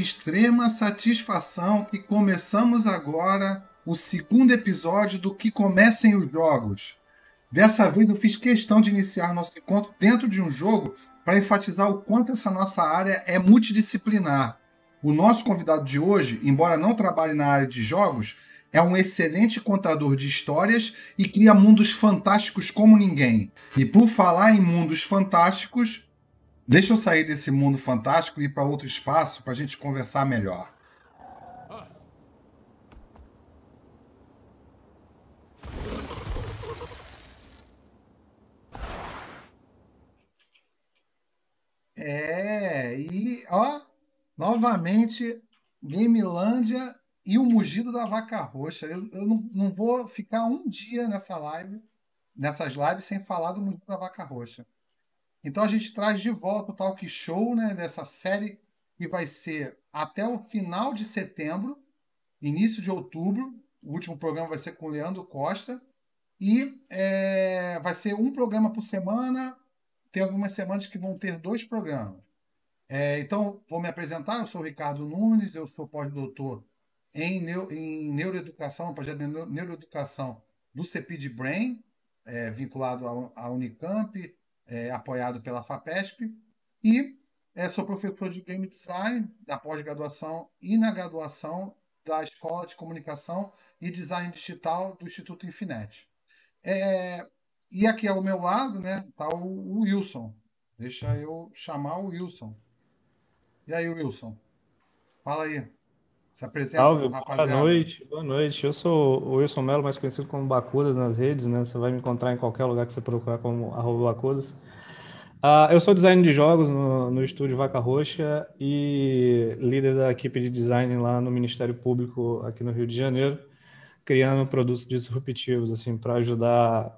extrema satisfação que começamos agora o segundo episódio do Que Comecem os Jogos. Dessa vez eu fiz questão de iniciar nosso encontro dentro de um jogo para enfatizar o quanto essa nossa área é multidisciplinar. O nosso convidado de hoje, embora não trabalhe na área de jogos, é um excelente contador de histórias e cria mundos fantásticos como ninguém. E por falar em mundos fantásticos, deixa eu sair desse mundo fantástico e ir para outro espaço para a gente conversar melhor. Novamente, Gamelândia e o mugido da vaca roxa. Eu não vou ficar um dia nessas lives sem falar do mugido da vaca roxa. Então a gente traz de volta o talk show, né, dessa série que vai ser até o final de setembro, início de outubro. O último programa vai ser com o Leandro Costa. E vai ser um programa por semana. Tem algumas semanas que vão ter 2 programas. Então, vou me apresentar. Eu sou o Ricardo Nunes, eu sou pós-doutor em neuroeducação, projeto de neuroeducação do CEPID Brain, vinculado à Unicamp, apoiado pela FAPESP, e sou professor de Game Design na pós-graduação e na graduação da Escola de Comunicação e Design Digital do Instituto Infinet. E aqui ao meu lado, né, está o Wilson. Deixa eu chamar o Wilson. E aí, Wilson? Fala aí. Se apresenta, Salve, rapaziada. boa noite. Eu sou o Wilson Melo, mais conhecido como Bacudas nas redes, né? Você vai me encontrar em qualquer lugar que você procurar como @Bacudas. Eu sou designer de jogos no estúdio Vaca Roxa e líder da equipe de design lá no Ministério Público aqui no Rio de Janeiro, criando produtos disruptivos, assim, para ajudar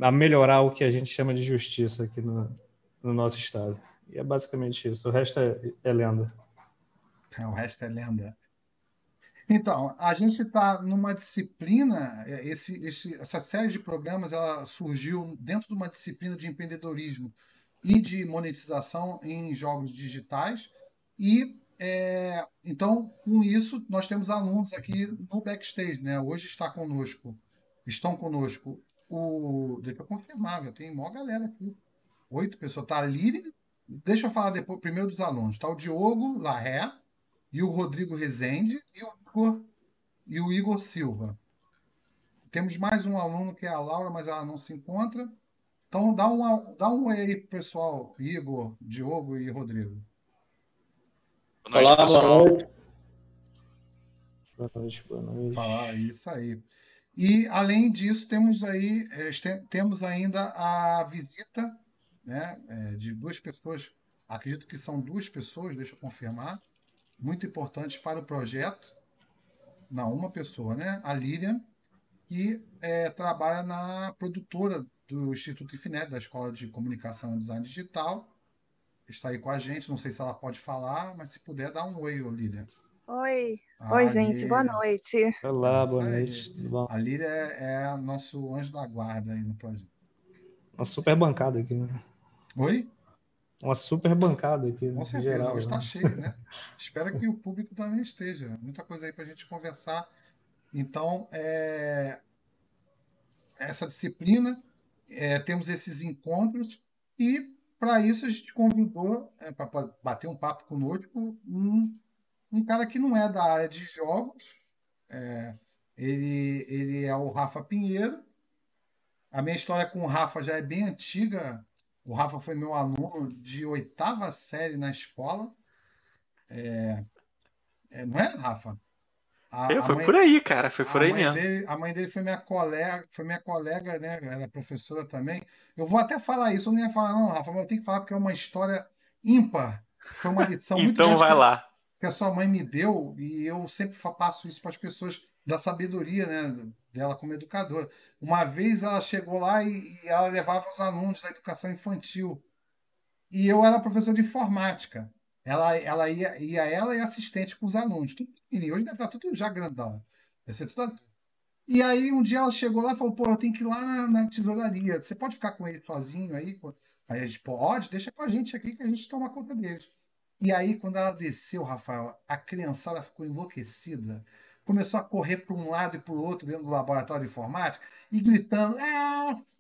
a melhorar o que a gente chama de justiça aqui no nosso estado. E é basicamente isso. O resto é lenda. O resto é lenda. Então, a gente está numa disciplina, essa série de programas ela surgiu dentro de uma disciplina de empreendedorismo e de monetização em jogos digitais. E, então, com isso, nós temos alunos aqui no backstage, né? Hoje estão conosco, deixa eu confirmar, já tem maior galera aqui. 8 pessoas. Está a Líria, deixa eu falar depois, primeiro dos alunos. Está o Diogo Larré, e o Rodrigo Rezende e o Igor Silva. Temos mais um aluno que é a Laura, mas ela não se encontra. Então dá um oi aí pro pessoal, Igor, Diogo e Rodrigo. Boa noite, pessoal. Boa noite. Falar isso aí. E além disso, temos ainda a visita, né, de 2 pessoas. Acredito que são 2 pessoas, deixa eu confirmar. Muito importantes para o projeto. Não, uma pessoa, né? A Lilian, que trabalha na produtora do Instituto Infinet, da Escola de Comunicação e Design Digital. Está aí com a gente, não sei se ela pode falar, mas se puder, dá um oi, Lilian. Oi, gente, boa noite. Olá, boa noite, tudo bom? A Lilian é nosso anjo da guarda aí no projeto. Uma super bancada aqui, né? Oi? Uma super bancada aqui. Com certeza, geral, hoje está cheio, né? Espero que o público também esteja. Muita coisa aí para a gente conversar. Então, essa disciplina, temos esses encontros e, para isso, a gente convidou para bater um papo conosco um cara que não é da área de jogos. Ele é o Rafa Pinheiro. A minha história com o Rafa já é bem antiga. O Rafa foi meu aluno de 8ª série na escola. Não é, Rafa? Foi por aí, cara. Foi por aí mesmo. A mãe dele foi minha colega, né? Era professora também. Eu vou até falar isso, eu não ia falar, não, Rafa, mas eu tenho que falar porque é uma história ímpar. Foi uma lição muito Então grande vai lá. Que a sua mãe me deu, e eu sempre passo isso para as pessoas da sabedoria, né, dela como educadora. Uma vez ela chegou lá e ela levava os alunos da educação infantil. E eu era professor de informática. Ela ia ela e assistente com os alunos. Tudo pequenininho. Hoje deve estar tudo já grandão. Deve ser tudo... E aí um dia ela chegou lá e falou, pô, eu tenho que ir lá na tesouraria. Você pode ficar com ele sozinho aí? Aí a gente pode, deixa com a gente aqui que a gente toma conta deles. E aí, quando ela desceu, Rafael, a criançada ficou enlouquecida. Começou a correr para um lado e para o outro dentro do laboratório de informática e gritando.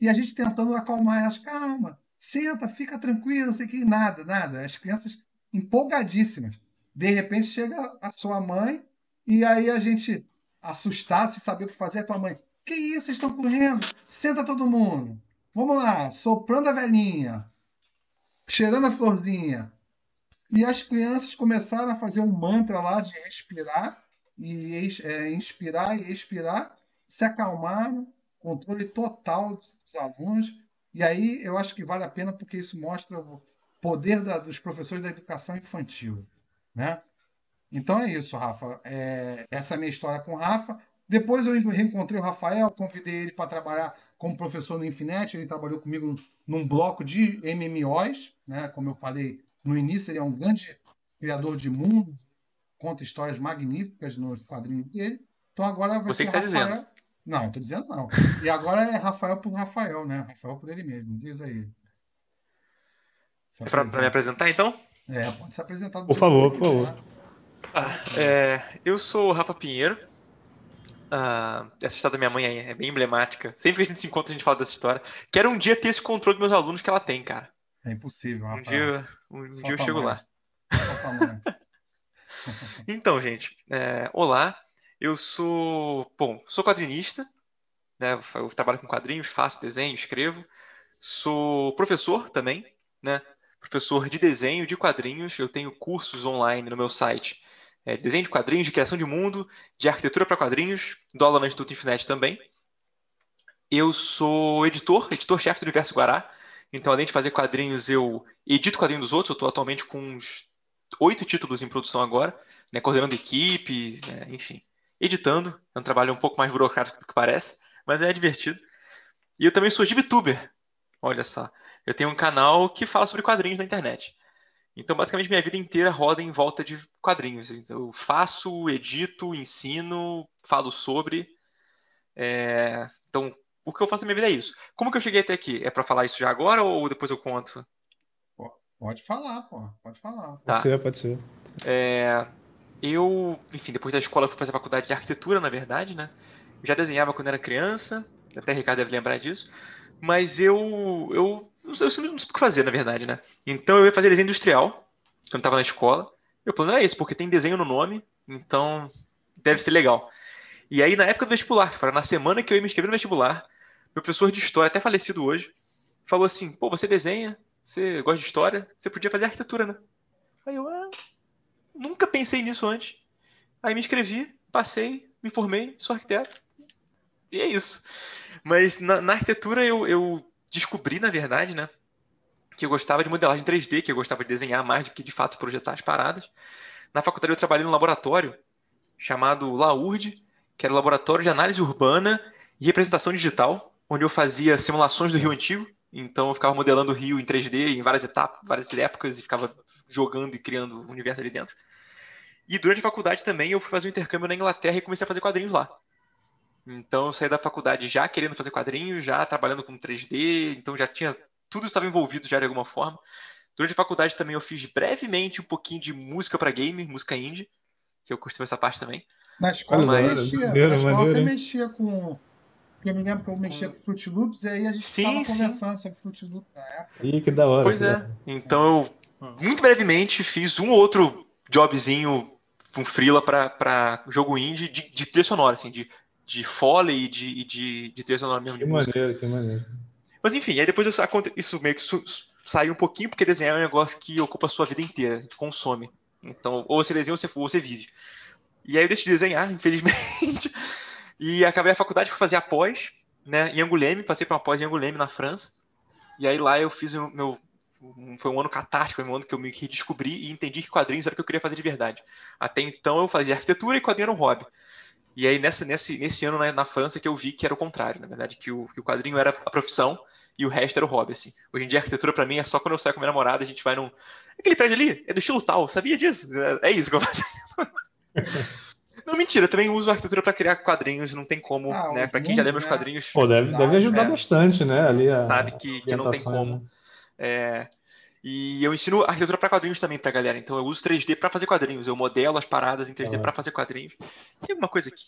E a gente tentando acalmar elas. Calma, senta, fica tranquilo, não sei o que. Nada, nada. As crianças empolgadíssimas. De repente chega a sua mãe e aí a gente, assustado, sem saber o que fazer, a tua mãe. Que isso, vocês estão correndo? Senta todo mundo. Vamos lá, soprando a velhinha, cheirando a florzinha. E as crianças começaram a fazer um mantra lá de respirar, e inspirar e expirar, se acalmaram, controle total dos alunos. E aí eu acho que vale a pena porque isso mostra o poder dos professores da educação infantil, né? Então é isso, Rafa. Essa é a minha história com o Rafa. Depois eu reencontrei o Rafael, convidei ele para trabalhar como professor no Infinet. Ele trabalhou comigo num bloco de MMOs, né? Como eu falei no início, ele é um grande criador de mundo, conta histórias magníficas nos quadrinhos dele. Então agora vai Você ser que tá Rafael. dizendo. Não, estou dizendo não. E agora é Rafael por Rafael, né? Rafael por ele mesmo. Diz aí. É para me apresentar, então? Pode se apresentar. Por favor, por favor. Eu sou o Rafa Pinheiro. Essa história da minha mãe aí é bem emblemática. Sempre que a gente se encontra, a gente fala dessa história. Quero um dia ter esse controle dos meus alunos que ela tem, cara. É impossível, Rafael. Um dia eu chego lá. Só Então, gente, olá. Eu sou quadrinista, né? Eu trabalho com quadrinhos, faço desenho, escrevo. Sou professor também, né? Professor de desenho, de quadrinhos. Eu tenho cursos online no meu site. De desenho de quadrinhos, de criação de mundo, de arquitetura para quadrinhos. Dou aula no Instituto Infinet também. Eu sou editor-chefe do Universo Guará. Então, além de fazer quadrinhos, eu edito quadrinhos dos outros. Eu estou atualmente com uns 8 títulos em produção agora, né? Coordenando equipe, enfim. Editando. É um trabalho um pouco mais burocrático do que parece, mas é divertido. E eu também sou gibtuber. Olha só. Eu tenho um canal que fala sobre quadrinhos na internet. Então, basicamente, minha vida inteira roda em volta de quadrinhos. Então, eu faço, edito, ensino, falo sobre. Então, o que eu faço na minha vida é isso. Como que eu cheguei até aqui? É pra falar isso já agora ou depois eu conto? Pode falar, pô. Pode falar. Tá. Pode ser. Enfim, depois da escola eu fui fazer faculdade de arquitetura, na verdade, né? Eu já desenhava quando era criança, até o Ricardo deve lembrar disso. Mas eu não sei o que fazer, na verdade, né? Então eu ia fazer desenho industrial, quando eu estava na escola. Meu plano era esse, porque tem desenho no nome, então deve ser legal. E aí, na época do vestibular, na semana que eu ia me inscrever no vestibular, meu professor de história, até falecido hoje, falou assim, pô, você desenha, você gosta de história, você podia fazer arquitetura, né? Aí eu, nunca pensei nisso antes. Aí me inscrevi, passei, me formei, sou arquiteto. E é isso. Mas na arquitetura eu descobri, na verdade, né, que eu gostava de modelagem 3D, que eu gostava de desenhar mais do que, de fato, projetar as paradas. Na faculdade eu trabalhei num laboratório chamado LAURD, que era o Laboratório de Análise Urbana e Representação Digital, onde eu fazia simulações do Rio Antigo. Então eu ficava modelando o Rio em 3D em várias etapas, várias épocas, e ficava jogando e criando o universo ali dentro. E durante a faculdade também eu fui fazer um intercâmbio na Inglaterra e comecei a fazer quadrinhos lá. Então eu saí da faculdade já querendo fazer quadrinhos, já trabalhando com 3D, então já tinha... Tudo estava envolvido já de alguma forma. Durante a faculdade também eu fiz brevemente um pouquinho de música para game, música indie, que eu curti essa parte também. Na escola você mexia com... Eu me lembro que eu mexia com Fruit Loops e aí a gente estava conversando sobre Fruit Loops na época. Ih, que da hora. Pois é. Então eu, muito brevemente, fiz um outro jobzinho com freela para jogo indie de trilha sonora, assim, de Foley e de trilha sonora mesmo. Que maneiro. Mas enfim, aí depois isso meio que saiu um pouquinho, porque desenhar é um negócio que ocupa a sua vida inteira, consome. Então, ou você desenha ou você vive. E aí eu decidi desenhar, infelizmente, e acabei a faculdade, fui fazer a pós, né, em Angoulême, passei para uma pós em Angoulême, na França, e aí lá eu fiz foi um ano catártico, foi um ano que eu me redescobri e entendi que quadrinhos era o que eu queria fazer de verdade. Até então eu fazia arquitetura e quadrinho era um hobby. E aí nesse ano na França que eu vi que era o contrário, na verdade, que o quadrinho era a profissão e o resto era o hobby, assim. Hoje em dia a arquitetura pra mim é só quando eu saio com a minha namorada, a gente vai num... Aquele prédio ali é do estilo tal, sabia disso? É isso que eu faço. Não, mentira, eu também uso a arquitetura pra criar quadrinhos, não tem como, né? Pra quem já lê meus quadrinhos... Pô, deve ajudar bastante, né? Ali sabe que não tem como. Né? E eu ensino arquitetura para quadrinhos também pra galera. Então eu uso 3D para fazer quadrinhos. Eu modelo as paradas em 3D para fazer quadrinhos. Tem alguma coisa aqui?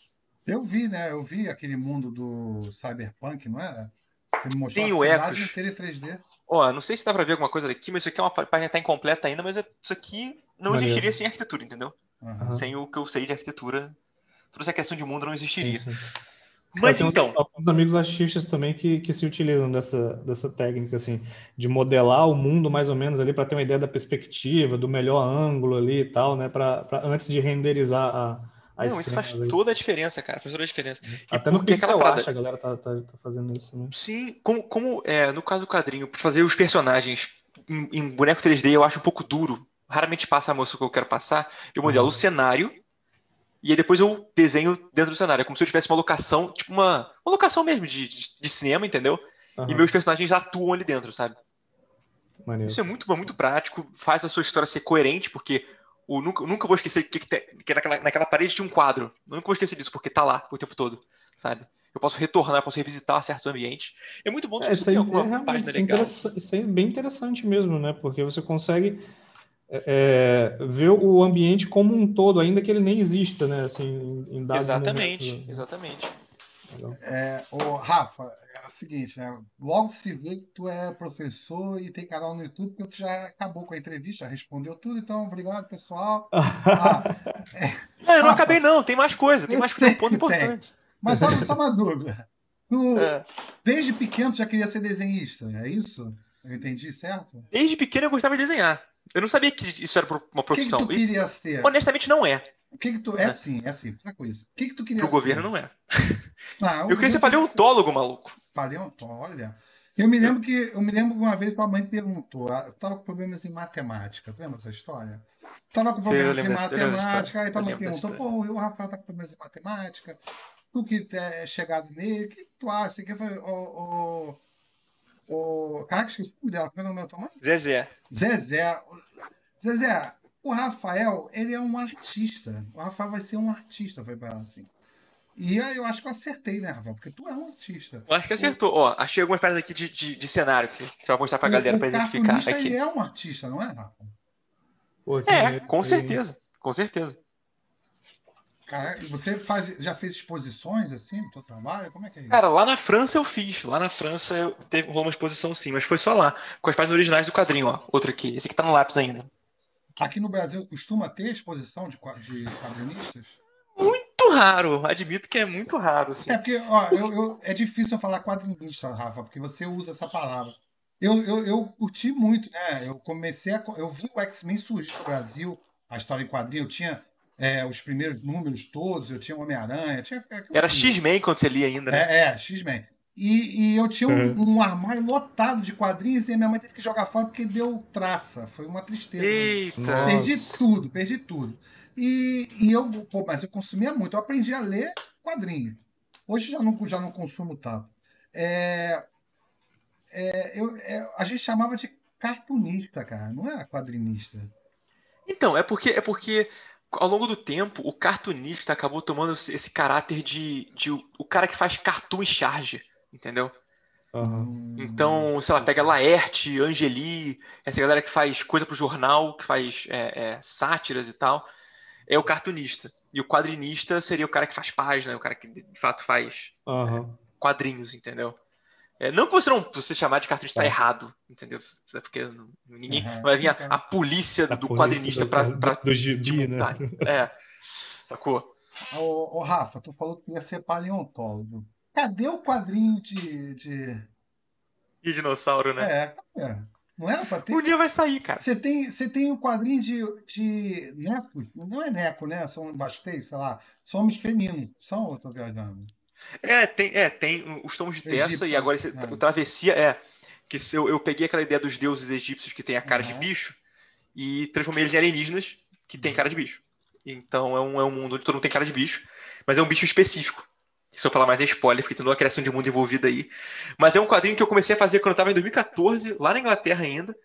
Eu vi, né? Eu vi aquele mundo do Cyberpunk, não era? Você me mostrou Tem a o cidade Ecos. inteira em 3D. Ó, não sei se dá pra ver alguma coisa aqui, mas isso aqui é uma página que tá incompleta ainda, mas isso aqui não Maneiro. existiria sem arquitetura, entendeu? Aham. Sem o que eu sei de arquitetura, toda essa questão de mundo não existiria. Sim. Mas Eu então, tenho alguns amigos artistas também que se utilizam dessa técnica, assim, de modelar o mundo mais ou menos ali para ter uma ideia da perspectiva, do melhor ângulo ali e tal, né? Antes de renderizar as não, isso faz cenas ali. toda a diferença, cara. Faz toda a diferença. E Até no porque aquela pixel parada. art a galera tá fazendo isso, né? Sim, como no caso do quadrinho, pra fazer os personagens em boneco 3D eu acho um pouco duro. Raramente passa a moça que eu quero passar. Eu modelo o cenário e aí depois eu desenho dentro do cenário. É como se eu tivesse uma locação, tipo uma locação mesmo de cinema, entendeu? E meus personagens atuam ali dentro, sabe? Maneiro. Isso é muito prático, faz a sua história ser coerente, porque nunca vou esquecer que naquela parede tinha um quadro. Eu nunca vou esquecer disso, porque tá lá o tempo todo, sabe? Eu posso retornar, posso revisitar certos ambientes. É muito bom se você tem alguma página legal. Isso aí é bem interessante mesmo, né? Porque você consegue ver o ambiente como um todo, ainda que ele nem exista, né? Assim, em dados Exatamente, momentos, né? exatamente. Ô, Rafa, é o seguinte, né? Logo se vê que tu é professor e tem canal no YouTube, porque tu já acabou com a entrevista, já respondeu tudo, então obrigado, pessoal. Não, eu não acabei não, tem mais coisa, tem mais coisa, um ponto importante. Mas só uma dúvida. Tu, desde pequeno, tu já queria ser desenhista, é isso? Eu entendi certo? Desde pequeno eu gostava de desenhar. Eu não sabia que isso era uma profissão. O que tu queria ser? Honestamente, não é. O que tu... É sim, para com isso. O que tu queria ser? Pro governo não é. Eu queria ser paleontólogo, maluco. Paleontólogo, olha. Eu me lembro que uma vez tua mãe perguntou, eu tava com problemas em matemática, tu lembra essa história? Tava com problemas em matemática, aí tua mãe perguntou, pô, o Rafael tá com problemas em matemática, tu que é chegado nele, o que tu acha? Que foi caraca, esqueci o nome dela, como é o nome da tua mãe? Zezé, o Rafael, ele é um artista. O Rafael vai ser um artista, foi pra ela assim. E aí eu acho que eu acertei, né, Rafael? Porque tu é um artista. Eu acho que acertou. Ó, achei algumas paradas aqui de cenário que você vai mostrar pra galera pra identificar aqui. Ele é um artista, não é, Rafa? Com certeza. Com certeza. Cara, você já fez exposições assim no teu trabalho? Como é que é isso? Cara, lá na França eu fiz. Lá na França rolou uma exposição sim, mas foi só lá. Com as páginas originais do quadrinho, ó. Outro aqui. Esse aqui tá no lápis ainda. Aqui no Brasil costuma ter exposição de quadrinistas? Muito raro. Admito que é muito raro. Assim. É porque, ó, é difícil eu falar quadrinista, Rafa, porque você usa essa palavra. Eu curti muito, né? Eu vi o X-Men surgir no Brasil, a história em quadrinho. Eu tinha os primeiros números todos, eu tinha o Homem-Aranha. Era X-Men quando você lia ainda, né? X-Men. E eu tinha um armário lotado de quadrinhos e a minha mãe teve que jogar fora porque deu traça. Foi uma tristeza. Eita! Perdi tudo. Mas eu consumia muito. Eu aprendi a ler quadrinho. Hoje já não consumo tanto. A gente chamava de cartunista, cara. Não era quadrinista. Então, é porque ao longo do tempo, o cartunista acabou tomando esse caráter de o cara que faz cartoon em charge. Entendeu? Então, sei lá, pega Laerte, Angeli, essa galera que faz coisa pro jornal, que faz sátiras e tal, é o cartunista. E o quadrinista seria o cara que faz página, o cara que de fato faz quadrinhos, entendeu? Não que você chamar de cartunista tá errado, entendeu? Porque ninguém vai vir a polícia do quadrinista do gibi, né? Sacou? Ô, Rafa, tu falou que ia ser paleontólogo. Cadê o quadrinho de dinossauro, né? Não era pra ter? Um dia vai sair, cara. Você tem o quadrinho de neco? Não é neco, né? São bastei, sei lá. São homens femininos. São ou eu tô viajando? Tem os tomos de Tessa e agora o Travessia que eu peguei aquela ideia dos deuses egípcios que tem a cara de bicho e transformei eles em alienígenas que tem cara de bicho. Então é um mundo onde todo mundo tem cara de bicho, mas é um bicho específico. Se eu falar mais é spoiler, porque tem toda uma criação de mundo envolvida aí. Mas é um quadrinho que eu comecei a fazer quando eu estava em 2014, lá na Inglaterra ainda.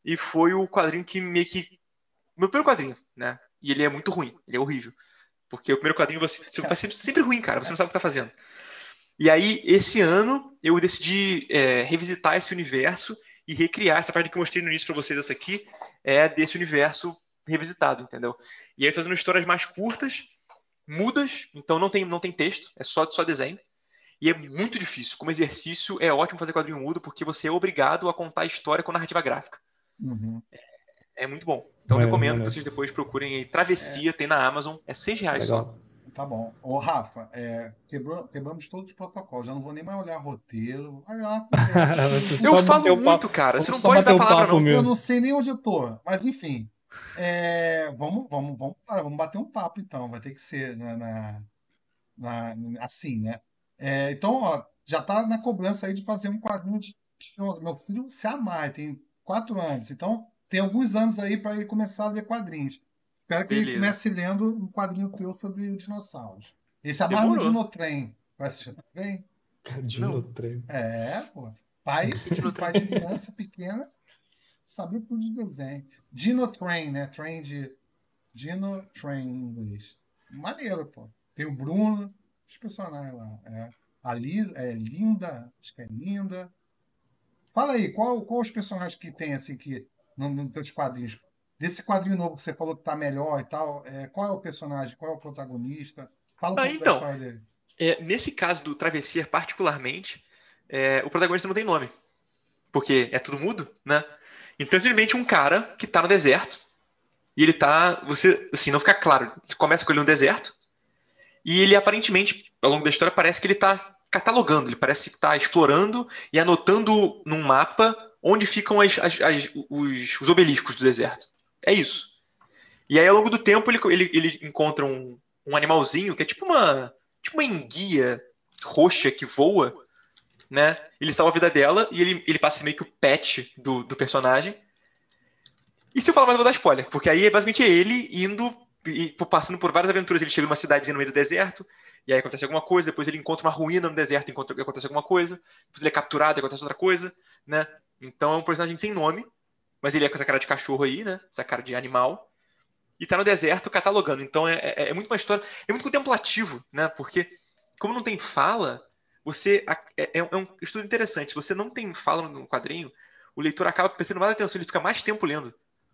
E foi o quadrinho que meio que... Meu primeiro quadrinho, né? E ele é muito ruim, ele é horrível. Porque o primeiro quadrinho você vai sempre ruim, cara. Você não sabe o que tá fazendo. E aí, esse ano, eu decidi revisitar esse universo e recriar essa parte que eu mostrei no início para vocês. Essa aqui é desse universo revisitado, entendeu? E aí eu tô fazendo histórias mais curtas, mudas, então não tem texto, é só desenho. E é muito difícil. Como exercício, é ótimo fazer quadrinho mudo, porque você é obrigado a contar a história com narrativa gráfica. Uhum. É muito bom. Então eu recomendo Maneiro. que vocês depois procurem aí. Travessia, tem na Amazon, é R$6 Legal. só. Tá bom. Ô, Rafa, quebramos todos os protocolos. Já não vou nem mais olhar roteiro. Vai lá, conversa. Você Eu só falo bateu o muito, papo. cara. Você não Só pode dar bateu o palavra, papo não. Eu mesmo. não sei nem onde eu tô, mas enfim. Vamos bater um papo então. Vai ter que ser assim, né? Então, ó, já tá na cobrança aí de fazer um quadrinho de meu filho se amar, ele tem 4 anos, então tem alguns anos aí para ele começar a ler quadrinhos. Espero que ele Beleza. comece lendo um quadrinho teu sobre dinossauros. Ele se amarra no Demorou. Dinotrem. Vai assistir também? Dinotrem. Pô. Pai de criança pequena sabe tudo de desenho. Dinotrain, né? Train de Dinotrain em inglês. Maneiro, pô. Tem o Bruno, os personagens lá. A Linda, acho que é Linda. Fala aí, qual os personagens que tem, assim, que nos teus quadrinhos? Desse quadrinho novo que você falou que tá melhor e tal, qual é o personagem, qual é o protagonista? Fala um pouco da Então, história dele. nesse caso do Travessia, particularmente, o protagonista não tem nome. Porque é tudo mudo, né? Então, simplesmente um cara que tá no deserto. E ele tá... Você, assim, não fica claro. Começa com ele no deserto. E ele, aparentemente, ao longo da história, parece que ele tá catalogando. Ele parece que tá explorando e anotando num mapa onde ficam os obeliscos do deserto. É isso. E aí, ao longo do tempo, ele encontra um animalzinho que é tipo uma enguia roxa que voa, né? Ele salva a vida dela e ele passa meio que o pet do personagem. E se eu falar mais, eu vou dar spoiler, porque aí é basicamente ele indo e passando por várias aventuras. Ele chega numa cidadezinha no meio do deserto, e aí acontece alguma coisa, depois ele encontra uma ruína no deserto e acontece alguma coisa, depois ele é capturado e acontece outra coisa, né? Então é um personagem sem nome, mas ele é com essa cara de cachorro aí, né? Essa cara de animal. E tá no deserto catalogando. Então é muito uma história, é muito contemplativo, né? Porque como não tem fala, é um estudo interessante. Se você não tem fala no quadrinho, o leitor acaba prestando mais atenção, ele fica mais tempo lendo.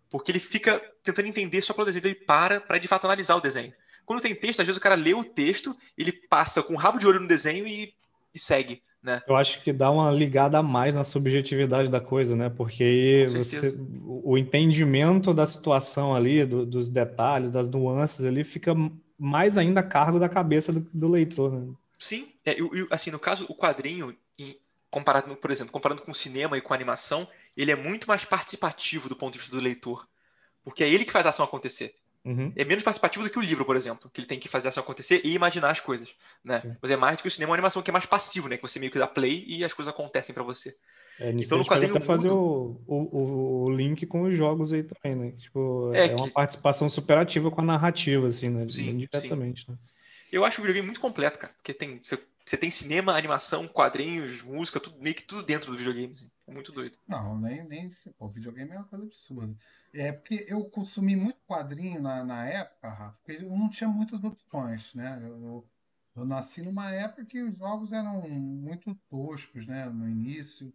Porque ele fica tentando entender só pelo desenho, ele para de fato analisar o desenho. Quando tem texto, às vezes o cara lê o texto, ele passa com o rabo de olho no desenho e segue, né? Eu acho que dá uma ligada a mais na subjetividade da coisa, né? Porque aí o entendimento da situação ali, dos detalhes, das nuances ali, fica mais ainda a cargo da cabeça do leitor, né? Sim, assim, no caso, o quadrinho, comparando com o cinema e com a animação, ele é muito mais participativo do ponto de vista do leitor. Porque é ele que faz a ação acontecer. Uhum. É menos participativo do que o livro, por exemplo, que ele tem que fazer a ação acontecer e imaginar as coisas, né? Sim. Mas é mais do que o cinema, uma animação que é mais passivo, né? Que você meio que dá play e as coisas acontecem pra você. Então no quadrinho até fazer o link com os jogos aí também, né? Tipo, uma participação super ativa com a narrativa, assim, né? Sim, diretamente, sim. Né? Eu acho o videogame muito completo, cara. Porque você tem cinema, animação, quadrinhos, música, meio que tudo dentro do videogame. Assim. É muito doido. Não, o videogame é uma coisa absurda. Porque eu consumi muito quadrinho na época, Rafa, porque eu não tinha muitas opções, né? Eu nasci numa época que os jogos eram muito toscos, né? No início,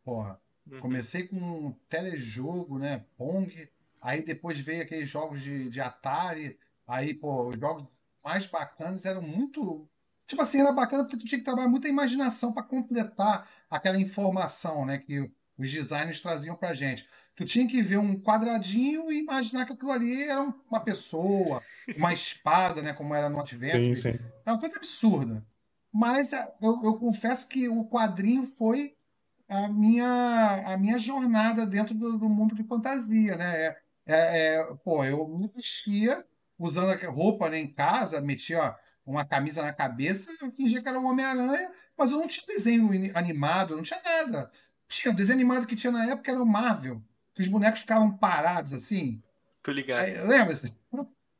porra. Comecei com um telejogo, né? Pong. Aí depois veio aqueles jogos de Atari. Aí, pô, os jogos mais bacanas eram muito... Tipo assim, era bacana porque tu tinha que trabalhar muita imaginação para completar aquela informação, né? Que os designers traziam pra gente. Tu tinha que ver um quadradinho e imaginar que aquilo ali era uma pessoa, uma espada, né? Como era no Adventure. Sim. É uma coisa absurda. Mas eu confesso que o quadrinho foi a minha jornada dentro do mundo de fantasia, né? Pô, eu me vestia usando roupa, né, em casa, metia uma camisa na cabeça, eu fingia que era um Homem-Aranha, mas eu não tinha desenho animado, não tinha nada. O desenho animado que tinha na época era o Marvel, que os bonecos ficavam parados assim. Tô ligado. Lembra-se?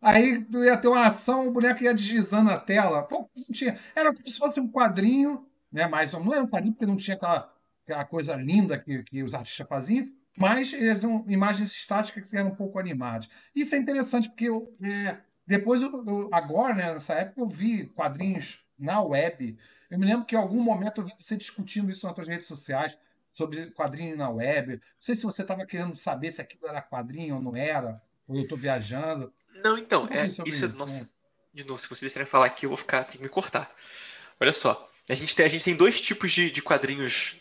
Aí ia ter uma ação, o boneco ia deslizando na tela. Pô, não tinha. Era como se fosse um quadrinho, né? Mas não era um quadrinho porque não tinha aquela coisa linda que os artistas faziam, mas eles eram imagens estáticas que eram um pouco animadas. Isso é interessante porque depois, agora, né, nessa época, eu vi quadrinhos na web. Eu me lembro que em algum momento eu vi você discutindo isso nas suas redes sociais. sobre quadrinho na web. Não sei se você estava querendo saber se aquilo era quadrinho ou não era, ou eu estou viajando. Não, então, Tudo sobre isso, nossa, né? de novo, se vocês deixarem falar aqui, eu vou ficar assim, me cortar. Olha só, a gente tem dois tipos de quadrinhos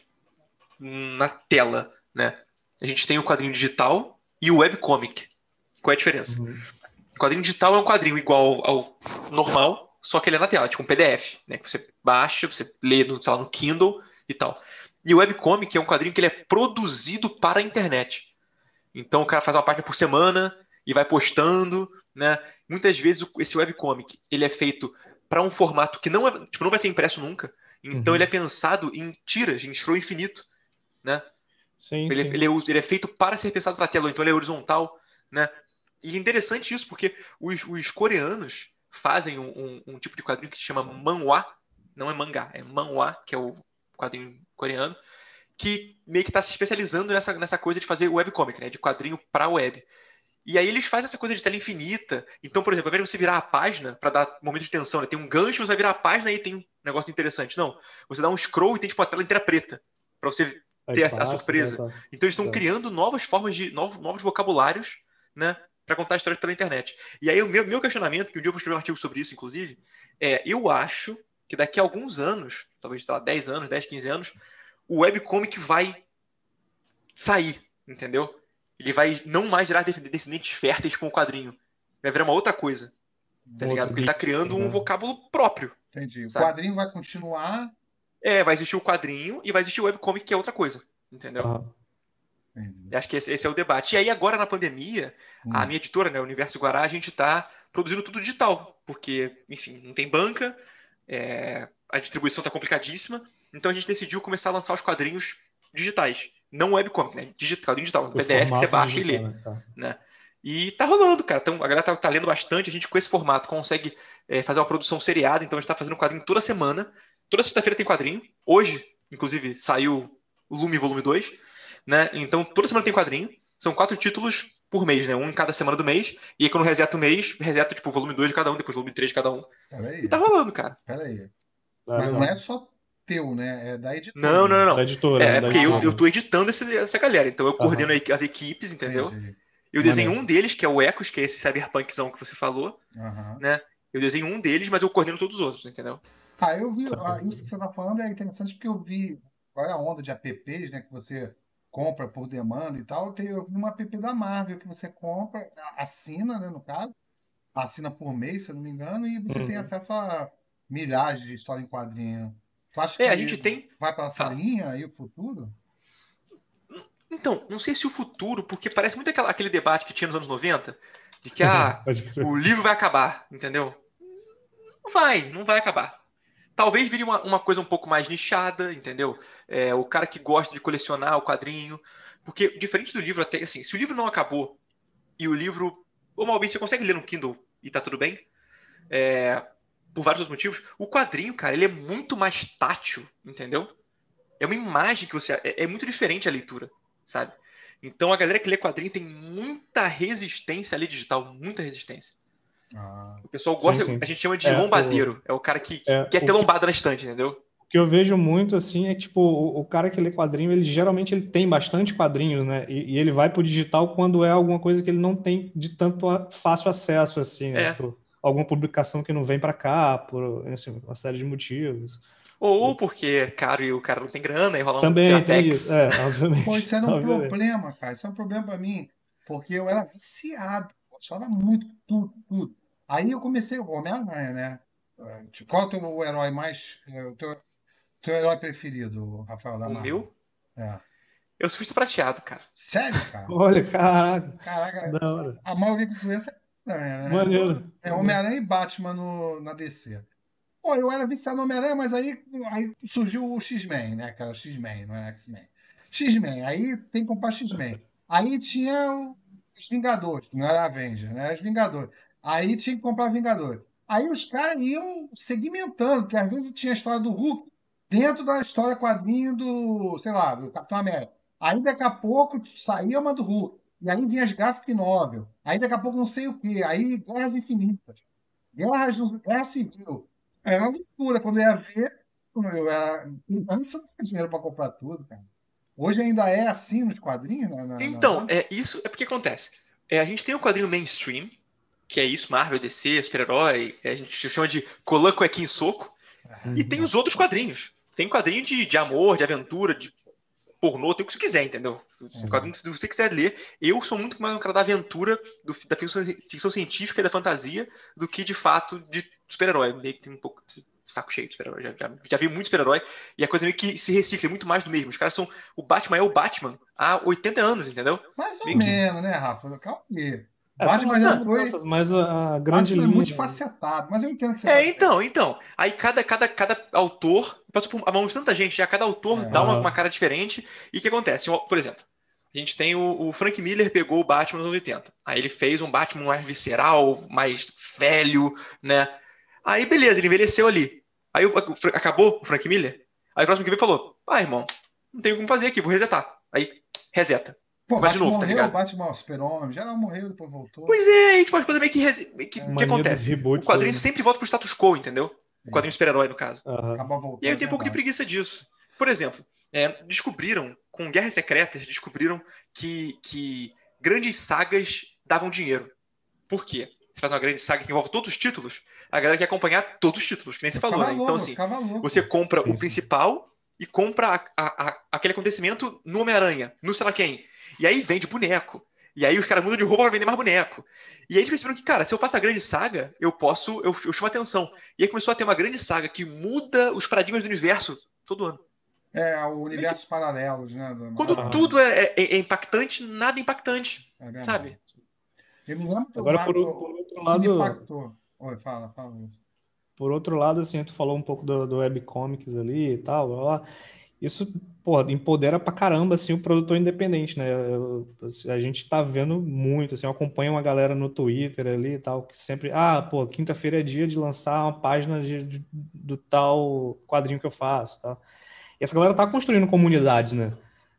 na tela, né? A gente tem o quadrinho digital e o webcomic. Qual é a diferença? Uhum. O quadrinho digital é um quadrinho igual ao normal, só que ele é na tela, tipo um PDF, né? Que você baixa, você lê no, sei lá, no Kindle e tal. E o webcomic é um quadrinho que ele é produzido para a internet. Então o cara faz uma página por semana e vai postando, né? Muitas vezes esse webcomic ele é feito para um formato que não é, tipo, não vai ser impresso nunca. Então ele é pensado em tiras, em scroll infinito, né? Sim, Ele, sim. ele é feito para ser pensado para a tela, então ele é horizontal, né? E é interessante isso, porque os coreanos fazem um tipo de quadrinho que se chama manhwa, não é mangá, é manhwa, que é o quadrinho coreano, que meio que está se especializando nessa coisa de fazer webcomic, né? De quadrinho para web. E aí eles fazem essa coisa de tela infinita. Então, por exemplo, ao invés de você virar a página para dar momento de tensão, né? Tem um gancho, você vai virar a página e tem um negócio interessante. Não, você dá um scroll e tem tipo uma tela inteira preta para você Aí ter a passa, surpresa. tá. Então eles estão Tá. criando novas formas de novos vocabulários, né, para contar histórias pela internet. E aí o meu questionamento, que um dia eu vou escrever um artigo sobre isso, inclusive, eu acho que daqui a alguns anos, talvez, sei lá, 10 anos, 10, 15 anos, o webcomic vai sair, entendeu? Ele vai não mais gerar descendentes férteis com o quadrinho. Vai virar uma outra coisa, tá ligado? Porque ele tá criando um vocábulo próprio. Entendi. O Sabe? quadrinho vai continuar. Vai existir o quadrinho e vai existir o webcomic, que é outra coisa, entendeu? Aham. Entendi. Acho que esse é o debate. E aí, agora na pandemia, a minha editora, né, o Universo Guará, a gente está produzindo tudo digital, porque, enfim, não tem banca, a distribuição está complicadíssima, então a gente decidiu começar a lançar os quadrinhos digitais, não webcomic, né? Quadrinho digital, um O PDF que você formato baixa e lê. digital, né? Tá. Né? E tá rolando, cara. Então, a galera tá lendo bastante, a gente com esse formato consegue fazer uma produção seriada, então a gente tá fazendo quadrinho toda semana. Toda sexta-feira tem quadrinho. Hoje, inclusive, saiu o Lume Volume 2. Né? Então, toda semana tem quadrinho. São 4 títulos por mês, né? Um em cada semana do mês. E aí, quando reseta o mês, reseta, tipo, o volume 2 de cada um, depois o volume 3 de cada um. Peraí, E tá rolando, cara. peraí. Tá, Mas legal. não é só teu, né? É da editora. Não, não, não, não. Da editora, É da porque eu editora. tô editando essa galera. Então, eu coordeno Aham. as equipes, entendeu? Entendi. Eu desenho Maneiro. um deles, que é o Ecos, que é esse cyberpunkzão que você falou. Aham. Né? Eu desenho um deles, mas eu coordeno todos os outros, entendeu? Eu vi. Isso que você está falando é interessante porque eu vi. Qual é a onda de apps, né? Que você compra por demanda e tal. Eu vi uma app da Marvel que você compra, assina, né? No caso, assina por mês, se eu não me engano, e você tem acesso a milhares de histórias em quadrinho. Tu acha que A gente tem. vai para essa Fala. linha aí o futuro? Então, não sei se o futuro, porque parece muito aquele debate que tinha nos anos 90, de que Pode crer. o livro vai acabar, entendeu? Não vai acabar. Talvez vire uma coisa um pouco mais nichada, entendeu? O cara que gosta de colecionar o quadrinho. Porque, diferente do livro, até assim, se o livro não acabou e o livro, ou mal bem, você consegue ler no Kindle e tá tudo bem, por vários outros motivos, o quadrinho, cara, ele é muito mais tátil, entendeu? É uma imagem que você. É muito diferente a leitura, sabe? Então a galera que lê quadrinho tem muita resistência a ler digital, muita resistência. O pessoal gosta, Sim, sim. a gente chama de lombadeiro. É o cara que quer ter lombada na estante, entendeu? O que eu vejo muito, assim, é que, tipo, o cara que lê quadrinho, ele geralmente ele tem bastante quadrinhos, né? E ele vai pro digital quando é alguma coisa que ele não tem de tanto fácil acesso, assim, né? Por alguma publicação que não vem para cá, por assim, uma série de motivos. Ou porque é caro e o cara não tem grana e rola Também Piratex. tem isso, obviamente. Pô, isso era um obviamente. problema, cara. Isso é um problema pra mim, porque eu era viciado. Eu gostava muito, tudo. Aí eu comecei o Homem-Aranha, né? Qual é o teu herói mais... o teu herói preferido, Rafael da O Marvel? meu? É. Eu sou visto prateado, cara. Sério, cara? Olha, caraca. Caraca, Da hora. a maioria que conhece é Homem-Aranha, né? Maneiro. É Homem-Aranha e Batman na DC. Pô, eu era viciado no Homem-Aranha, mas aí surgiu o X-Men, né? Que era o X-Men, não era X-Men. X-Men, aí tem que comprar X-Men. Aí tinha os Vingadores, não era Avenger, né? Era os Vingadores. Aí tinha que comprar Vingadores. Aí os caras iam segmentando, porque às vezes tinha a história do Hulk dentro da história quadrinho do, sei lá, do Capitão América. Aí daqui a pouco saía uma do Hulk. E aí vinha as graphic novel. Aí daqui a pouco não sei o quê. Aí Guerras Infinitas. Guerra Civil. Era uma loucura. Quando eu ia ver, eu era criança, não tinha dinheiro para comprar tudo, cara. Hoje ainda é assim nos quadrinhos? Então, isso é porque acontece. A gente tem o quadrinho mainstream, que é isso, Marvel, DC, super-herói, a gente chama de Colan, Cuequinha e Soco, e tem os outros quadrinhos. Tem quadrinho de amor, de aventura, de pornô, tem o que você quiser, entendeu? Quadrinho, se você quiser ler, eu sou muito mais um cara da aventura, da ficção científica e da fantasia, do que de fato de super-herói. Meio que tem um pouco de saco cheio de super-herói. Já vi muito super-herói e a coisa meio que se recicla, é muito mais do mesmo. Os caras são. O Batman é o Batman há 80 anos, entendeu? Mais ou Meio que- menos, né, Rafa? Calma aí. Tem Batman umas já foi. mudanças, mas a grande Batman é linha. multifacetado, mas eu entendo o que você tá dizendo. Então. Aí cada autor, passou por a mão de tanta gente, já cada autor dá uma cara diferente. E o que acontece? Por exemplo, a gente tem o Frank Miller pegou o Batman nos anos 80. Aí ele fez um Batman mais visceral, mais velho, né? Aí beleza, ele envelheceu ali. Aí acabou o Frank Miller. Aí o próximo que veio falou: irmão, não tenho como fazer aqui, vou resetar. Aí reseta. Pô, Começa de Batman novo, tá morreu, ligado? Batman, Super-Homem, geral morreu, depois voltou. Pois é, aí tipo, as coisas meio que o que Mania dos acontece? O reboots quadrinho aí, né? sempre volta pro status quo, entendeu? O quadrinho super-herói, no caso. Acaba E voltando. aí eu tenho um pouco de verdade. preguiça disso. Por exemplo, descobriram, com Guerras Secretas, descobriram que grandes sagas davam dinheiro. Por quê? Você faz uma grande saga que envolve todos os títulos, a galera quer acompanhar todos os títulos, que nem você falou, né? Então, assim, Ficava louco. você compra Sim, o principal e compra aquele acontecimento no Homem-Aranha, no sei lá quem. E aí vende boneco. E aí os caras mudam de roupa pra vender mais boneco. E aí eles perceberam que, cara, se eu faço a grande saga, eu chamo atenção. E aí começou a ter uma grande saga que muda os paradigmas do universo todo ano. O universo paralelos, né? Quando tudo é impactante, nada é impactante. É verdade. Sabe? Eu me lembro que Agora, por o outro que me lado, impactou. Oi, fala. por outro lado, assim, tu falou um pouco do webcomics ali e tal, blá, blá. Isso, porra, empodera pra caramba, assim, o produtor independente, né? A gente tá vendo muito, assim, eu acompanho uma galera no Twitter ali e tal, que sempre, quinta-feira é dia de lançar uma página do tal quadrinho que eu faço, tá? E essa galera tá construindo comunidades, né?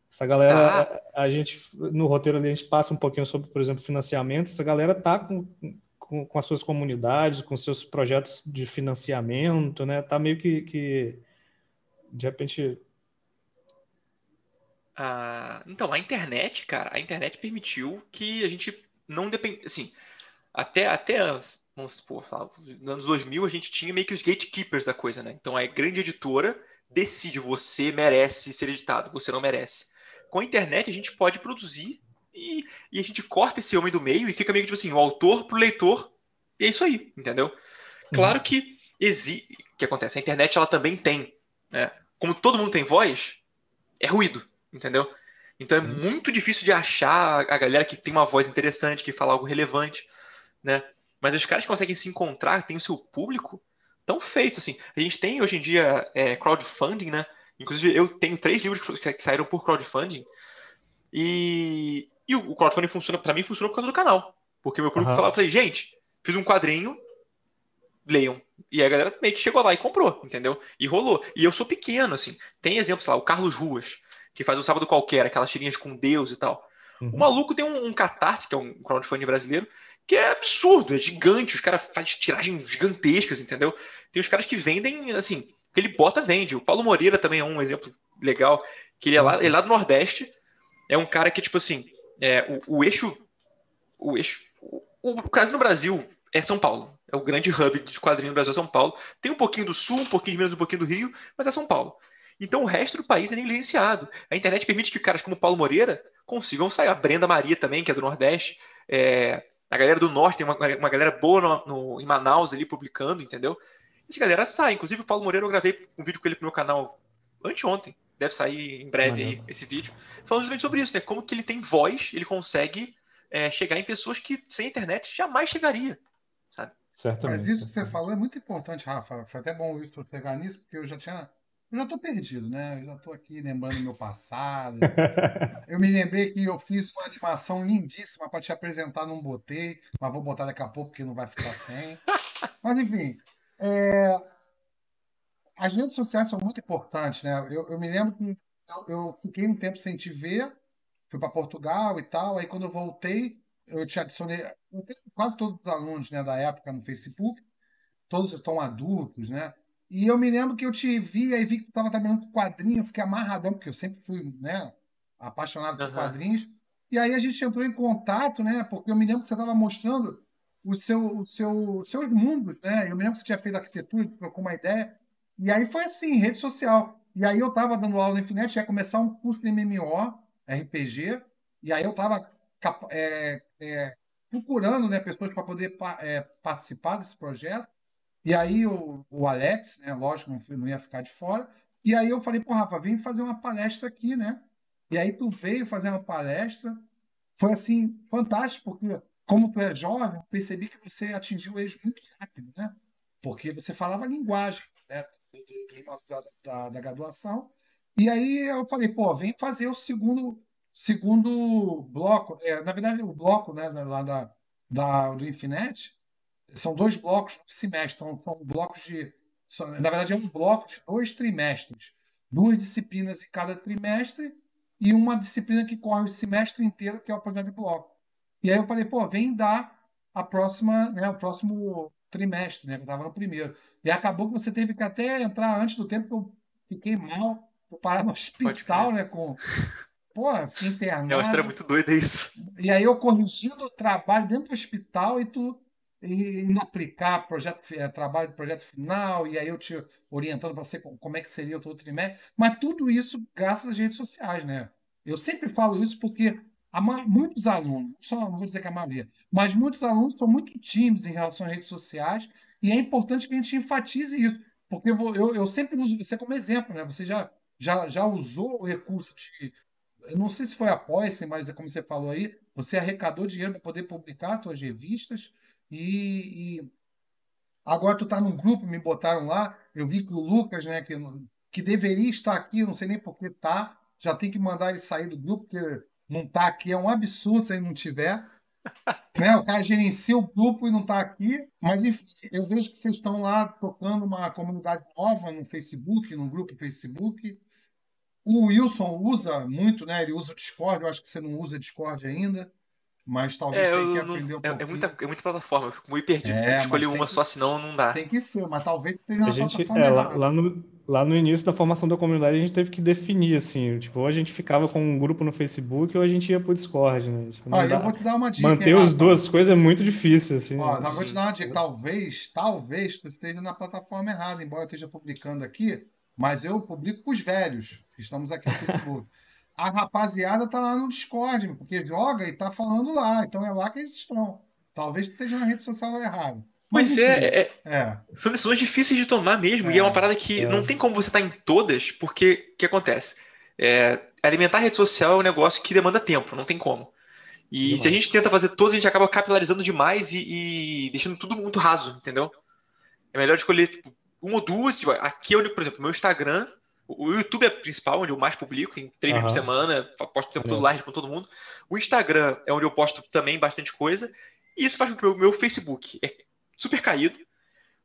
Essa galera, a gente, no roteiro ali, a gente passa um pouquinho sobre, por exemplo, financiamento, essa galera tá com as suas comunidades, com seus projetos de financiamento, né? Tá meio que de repente... Então, a internet, cara, a internet permitiu que a gente não depende, assim, até vamos supor, nos anos 2000 a gente tinha meio que os gatekeepers da coisa, né? Então a grande editora decide, você merece ser editado, você não merece. Com a internet a gente pode produzir e a gente corta esse homem do meio e fica meio que tipo assim, o autor pro leitor, e é isso aí, entendeu? Claro que o que acontece? A internet ela também tem, né? Como todo mundo tem voz, é ruído, entendeu? Então é muito difícil de achar a galera que tem uma voz interessante, que fala algo relevante, né? Mas os caras que conseguem se encontrar, tem o seu público, tão feitos, assim. A gente tem hoje em dia crowdfunding, né? Inclusive eu tenho 3 livros que saíram por crowdfunding e o crowdfunding funciona, pra mim funcionou por causa do canal. Porque o meu público falava, eu falei, gente, fiz um quadrinho, leiam. E aí a galera meio que chegou lá e comprou, entendeu? E rolou. E eu sou pequeno, assim. Tem exemplos lá, o Carlos Ruas, que faz o Sábado Qualquer, aquelas tirinhas com Deus e tal. O maluco tem um Catarse, que é um crowdfunding brasileiro, que é absurdo, é gigante. Os caras fazem tiragens gigantescas, entendeu? Tem os caras que vendem, assim, que ele bota, vende. O Paulo Moreira também é um exemplo legal, que ele é lá do Nordeste. É um cara que, tipo assim, o caso no Brasil é São Paulo. É o grande hub de quadrinho no Brasil, é São Paulo. Tem um pouquinho do Sul, um pouquinho de Minas, um pouquinho do Rio, mas é São Paulo. Então o resto do país é negligenciado. A internet permite que caras como Paulo Moreira consigam sair. A Brenda Maria também, que é do Nordeste. A galera do Norte, tem uma galera boa em Manaus ali publicando, entendeu? Essa galera sai. Inclusive o Paulo Moreira, eu gravei um vídeo com ele pro meu canal anteontem. Deve sair em breve aí esse vídeo. Falando justamente sobre isso, né? Como que ele tem voz, ele consegue chegar em pessoas que sem internet jamais chegaria, sabe? Certamente. Mas isso que você falou é muito importante, Rafa. Foi até bom isso pegar nisso, porque eu já tô perdido, né? Eu já tô aqui lembrando do meu passado. Eu me lembrei que eu fiz uma animação lindíssima para te apresentar, não botei, mas vou botar daqui a pouco porque não vai ficar sem. Mas enfim, as redes sociais são muito importantes, né? Eu me lembro que eu fiquei um tempo sem te ver, fui para Portugal e tal, aí quando eu voltei, eu te adicionei, eu tenho quase todos os alunos, né, da época no Facebook, todos estão adultos, né? E eu me lembro que eu te vi, aí vi que tu estava trabalhando com quadrinho, eu fiquei amarradão, porque eu sempre fui, né, apaixonado por Aham. quadrinhos. E aí a gente entrou em contato, né? Porque eu me lembro que você estava mostrando os seus mundos, né? Eu me lembro que você tinha feito arquitetura, você trocou uma ideia. E aí foi assim, rede social. E aí eu estava dando aula na Infinite, ia começar um curso de MMO, RPG, e aí eu estava procurando, né, pessoas para poder participar desse projeto. E aí o Alex, né, lógico, não ia ficar de fora. E aí eu falei, pô, Rafa, vem fazer uma palestra aqui, né? E aí tu veio fazer uma palestra. Foi assim, fantástico, porque como tu é jovem, eu percebi que você atingiu eles muito rápido, né? Porque você falava a linguagem, né, da graduação. E aí eu falei, pô, vem fazer o segundo bloco. Na verdade, o bloco, né, lá do Infinet, são 2 blocos por semestre. Então, são blocos na verdade, é um bloco de 2 trimestres. 2 disciplinas em cada trimestre e uma disciplina que corre o semestre inteiro, que é o projeto de bloco. E aí eu falei, pô, vem dar o próximo trimestre, né? Que eu estava no primeiro. E acabou que você teve que até entrar antes do tempo, que eu fiquei mal, vou parar no Pode crer. hospital, né? Pô, fiquei É uma história internado. muito doida isso. E aí eu corrigindo o trabalho dentro do hospital e tu indo aplicar trabalho de projeto final, e aí eu te orientando para você como é que seria o teu trimestre. Mas tudo isso graças às redes sociais, né? Eu sempre falo isso porque muitos alunos, não vou dizer que a maioria, mas muitos alunos são muito tímidos em relação às redes sociais, e é importante que a gente enfatize isso. Porque eu sempre uso você como exemplo, né? Você já usou o recurso de eu não sei se foi após, mas é como você falou aí, você arrecadou dinheiro para poder publicar suas revistas e agora tu está num grupo, me botaram lá, eu vi que o Lucas, né, que deveria estar aqui, não sei nem por que tá, já tem que mandar ele sair do grupo, porque não está aqui, é um absurdo se ele não tiver, né? O cara gerencia o grupo e não está aqui, mas enfim, eu vejo que vocês estão lá tocando uma comunidade nova no Facebook, no grupo Facebook. O Wilson usa muito, né? Ele usa o Discord. Eu acho que você não usa Discord ainda, mas talvez tenha que Eu não. aprender um muita, pouquinho. é muita plataforma, eu fico meio perdido. Tem que escolher Mas uma só, senão não dá. tem que ser, mas talvez esteja A na gente, plataforma errada. lá no início da formação da comunidade, a gente teve que definir, assim, tipo, ou a gente ficava com um grupo no Facebook ou a gente ia pro Discord, né? Tipo, Ó, não eu vou dá. te dar uma dica, hein, Manter as Rafa? duas coisas é muito difícil, assim, Ó, né? eu vou te Sim. dar uma dica. Talvez tu esteja na plataforma errada, embora eu esteja publicando aqui, mas eu publico para os velhos, que estamos aqui no Facebook. A rapaziada tá lá no Discord, porque joga e tá falando lá, então é lá que eles estão. Talvez tu esteja na rede social errada. Mas Pois enfim, são decisões difíceis de tomar mesmo, e é uma é, parada que não É, tem como você estar em todas, porque o que acontece? Alimentar a rede social é um negócio que demanda tempo, não tem como. E se a gente demais. tenta fazer todas, a gente acaba capilarizando demais e deixando tudo muito raso, entendeu? É melhor escolher tipo, uma ou duas. Tipo, aqui, por exemplo, meu Instagram, o YouTube é o principal, onde eu mais publico, tem 3 vídeos por Aham, semana, posto o tempo todo maneiro. lá, respondo todo mundo. O Instagram é onde eu posto também bastante coisa, e isso faz com que o meu Facebook é super caído.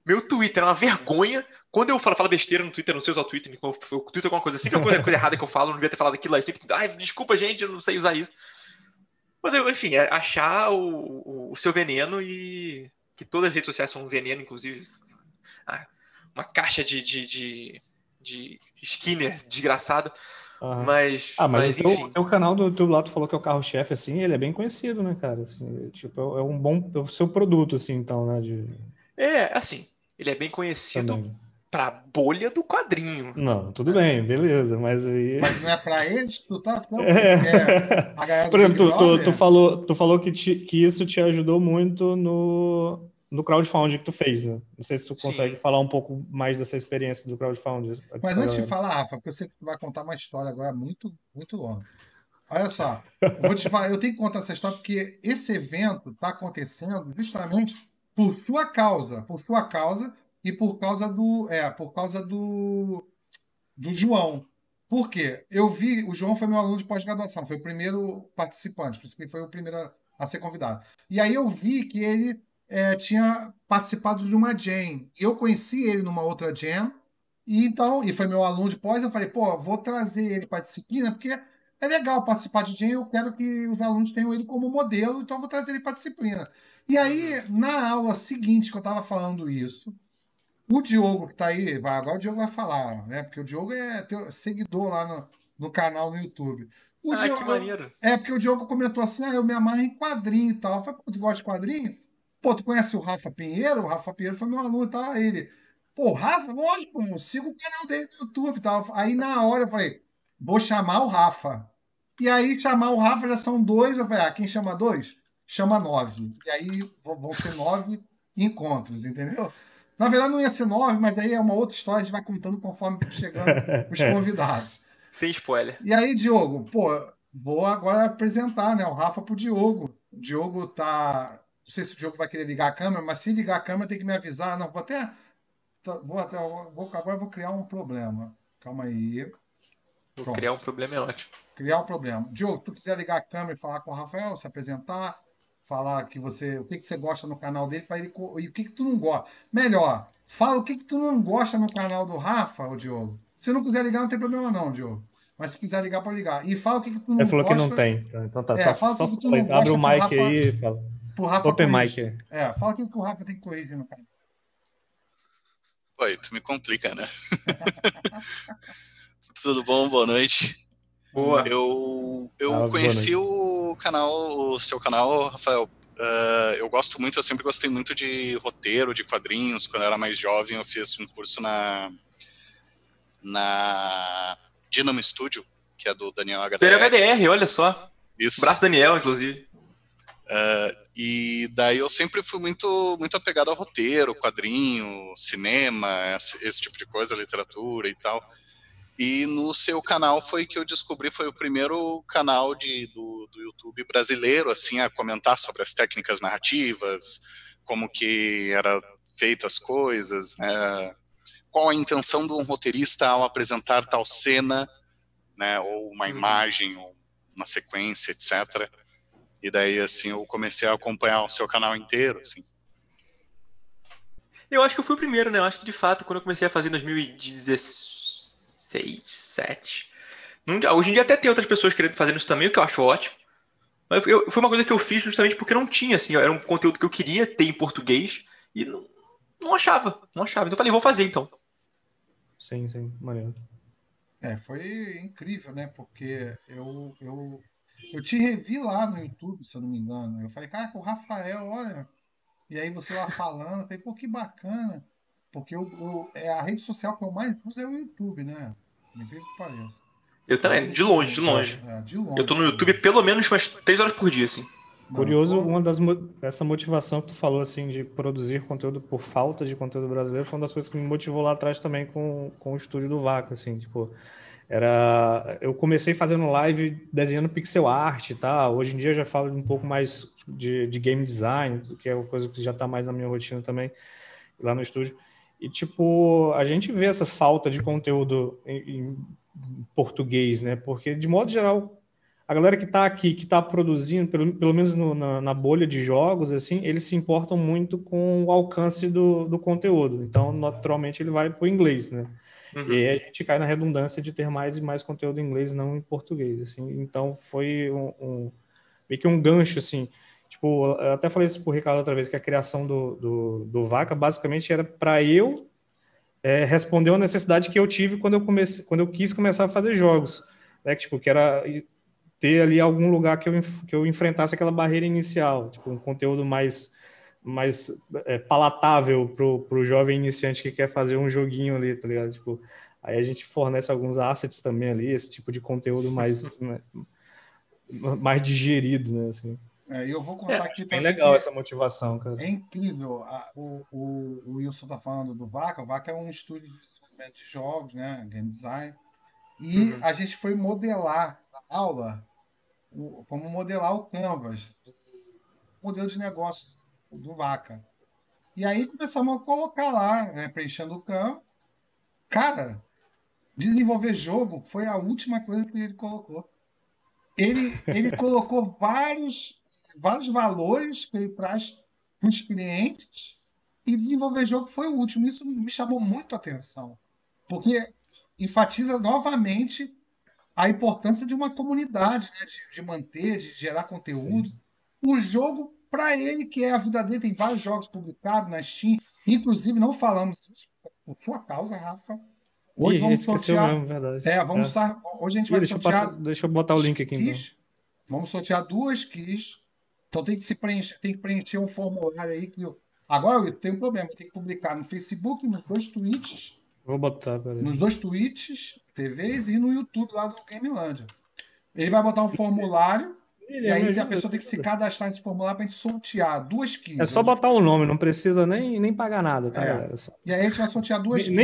Meu Twitter é uma vergonha. Quando eu falo besteira no Twitter, eu não sei usar o Twitter, o Twitter é alguma coisa, sempre alguma coisa errada que eu falo, eu não devia ter falado aquilo lá. Sempre, ai, desculpa, gente, eu não sei usar isso. Mas, enfim, é achar o seu veneno e que todas as redes sociais são um veneno, inclusive uma caixa de Skinner desgraçado. Aham. Mas Mas enfim. o teu canal do YouTube lá, tu falou que é o carro-chefe, assim, ele é bem conhecido, né, cara? Assim, tipo, é o seu produto, assim, então, né, Assim, ele é bem conhecido também. pra bolha do quadrinho. Não, tudo bem, beleza, mas aí... mas não é para eles que tu tá, porque é a galera do Por Big exemplo, tu Brother. falou que isso te ajudou muito no crowdfunding que tu fez, né? Não sei se tu consegue Sim. falar um pouco mais dessa experiência do crowdfunding Mas pra antes de galera. falar, Rafa, porque eu sei que tu vai contar uma história agora muito, muito longa. Olha só, eu vou te falar, eu tenho que contar essa história porque esse evento está acontecendo justamente por sua causa e por causa do João. Por quê? O João foi meu aluno de pós-graduação, foi o primeiro participante, por isso que ele foi o primeiro a ser convidado. E aí eu vi que ele tinha participado de uma jam, e eu conheci ele numa outra jam, e foi meu aluno de pós, eu falei, pô, vou trazer ele para a disciplina, porque é legal participar de jam, eu quero que os alunos tenham ele como modelo, então eu vou trazer ele para a disciplina. E aí, na aula seguinte que eu estava falando isso, o Diogo que está aí, agora o Diogo vai falar, né? Porque o Diogo é teu seguidor lá no canal no YouTube. Que maneiro. Porque o Diogo comentou assim, eu me amarro em quadrinho e tal. Eu falei, pô, tu gosta de quadrinho? Pô, tu conhece o Rafa Pinheiro? O Rafa Pinheiro foi meu aluno e tal. Aí ele, pô, Rafa, lógico, eu sigo o canal dele no YouTube e tal. Aí na hora eu falei, vou chamar o Rafa. E aí chamar o Rafa já são 2. Eu falei, quem chama 2? Chama 9. E aí vão ser 9 encontros, entendeu? Na verdade não ia ser 9, mas aí é uma outra história, a gente vai contando conforme chegando os convidados. Sem spoiler. E aí, Diogo, pô, vou agora apresentar, né, o Rafa pro Diogo. O Diogo tá... Não sei se o Diogo vai querer ligar a câmera, mas se ligar a câmera tem que me avisar. Não, agora eu vou criar um problema. Calma aí. Vou criar um problema é ótimo. Criar um problema. Diogo, tu quiser ligar a câmera e falar com o Rafael, se apresentar, falar o que você gosta no canal dele, para ele, e o que tu não gosta. Melhor, fala o que tu não gosta no canal do Rafa, ô Diogo. Se não quiser ligar, não tem problema não, Diogo. Mas se quiser ligar, pode ligar. E fala o que tu não gosta. Ele falou que não tem. Então tá, fala só o que tu não gosta. Abre o mic Rafa, aí e fala. Pro Rafa Open corrigir. mic. Fala o que o Rafa tem que corrigir no canal. Oi, tu me complica, né? Tudo bom? Boa noite. Boa. Eu conheci o seu canal, Rafael. Eu gosto muito, eu sempre gostei muito de roteiro, de quadrinhos. Quando eu era mais jovem, eu fiz um curso na Dynamo Studio, que é do Daniel HDR. Daniel HDR, olha só. Isso. Braço Daniel, inclusive. E daí eu sempre fui muito apegado ao roteiro, quadrinho, cinema, esse tipo de coisa, literatura e tal. E no seu canal foi que eu descobri, foi o primeiro canal do YouTube brasileiro, assim, a comentar sobre as técnicas narrativas, como que era feito as coisas, né? Qual a intenção de um roteirista ao apresentar tal cena, né? Ou uma imagem, ou uma sequência, etc. E daí, assim, eu comecei a acompanhar o seu canal inteiro, assim. Eu acho que eu fui o primeiro, né? Eu acho que, de fato, quando eu comecei a fazer em 2016, 2007. Hoje em dia até tem outras pessoas querendo fazer isso também, o que eu acho ótimo. Mas foi uma coisa que eu fiz justamente porque não tinha, assim, era um conteúdo que eu queria ter em português e não achava. Então eu falei, vou fazer então. Sim, maneiro. Foi incrível, né? Porque eu te revi lá no YouTube, se eu não me engano. Eu falei, cara, o Rafael, olha. E aí você lá falando, eu falei, pô, que bacana. Porque a rede social que eu mais uso é o YouTube, né? Incrível que pareça. Eu também, de longe. De longe. Eu tô no YouTube pelo menos umas 3 horas por dia, assim. Curioso, essa motivação que tu falou, assim, de produzir conteúdo por falta de conteúdo brasileiro, foi uma das coisas que me motivou lá atrás também com o estúdio do Vaca, assim, tipo... Eu comecei fazendo live desenhando pixel art, tá? Hoje em dia eu já falo um pouco mais de game design, que é uma coisa que já tá mais na minha rotina também, lá no estúdio. E, tipo, a gente vê essa falta de conteúdo em português, né? Porque, de modo geral, a galera que tá aqui, que tá produzindo, pelo menos na bolha de jogos, assim, eles se importam muito com o alcance do conteúdo. Então, naturalmente, ele vai pro inglês, né? Uhum. E aí a gente cai na redundância de ter mais e mais conteúdo em inglês, não em português, assim. Então, foi meio que um gancho, assim. Tipo, eu até falei isso pro Ricardo outra vez, que a criação do Vaca, basicamente, era para eu responder uma necessidade que eu tive quando eu quis começar a fazer jogos, né? Tipo, que era ter ali algum lugar que eu enfrentasse aquela barreira inicial, tipo, um conteúdo mais palatável pro jovem iniciante que quer fazer um joguinho ali, tá ligado? Tipo, aí a gente fornece alguns assets também ali, esse tipo de conteúdo mais digerido, né? Assim. Eu vou contar aqui bem legal essa motivação, cara. É incrível. O Wilson tá falando do Vaca. O Vaca é um estúdio de desenvolvimento de jogos, né? Game design. E a gente foi modelar na aula, como modelar o Canvas, o modelo de negócio do Vaca. E aí começamos a colocar lá, né, preenchendo o campo. Cara, desenvolver jogo foi a última coisa que ele colocou. Ele colocou vários valores que ele traz para os clientes e desenvolver jogo foi o último. Isso me chamou muito a atenção, porque enfatiza novamente a importância de uma comunidade, né, de manter, de gerar conteúdo. Sim. O jogo, para ele, que é a vida dele, tem vários jogos publicados na Steam, inclusive não falamos por sua causa, Rafa. Hoje vamos esqueceu sortear. mesmo, verdade. Hoje a gente vai sortear. Deixa eu botar o link aqui, então. Vamos sortear 2 keys. Então tem que preencher um formulário aí que agora tem um problema, tem que publicar no Facebook, nos 2 tweets. Vou botar, peraí. Nos 2 tweets, TVs e no YouTube lá do Gamelândia. Ele vai botar um formulário e aí a pessoa tem que se cadastrar nesse formulário para a gente sortear 2 keys. É só botar o nome, não precisa nem pagar nada, tá, galera? E aí a gente vai sortear 2 keys.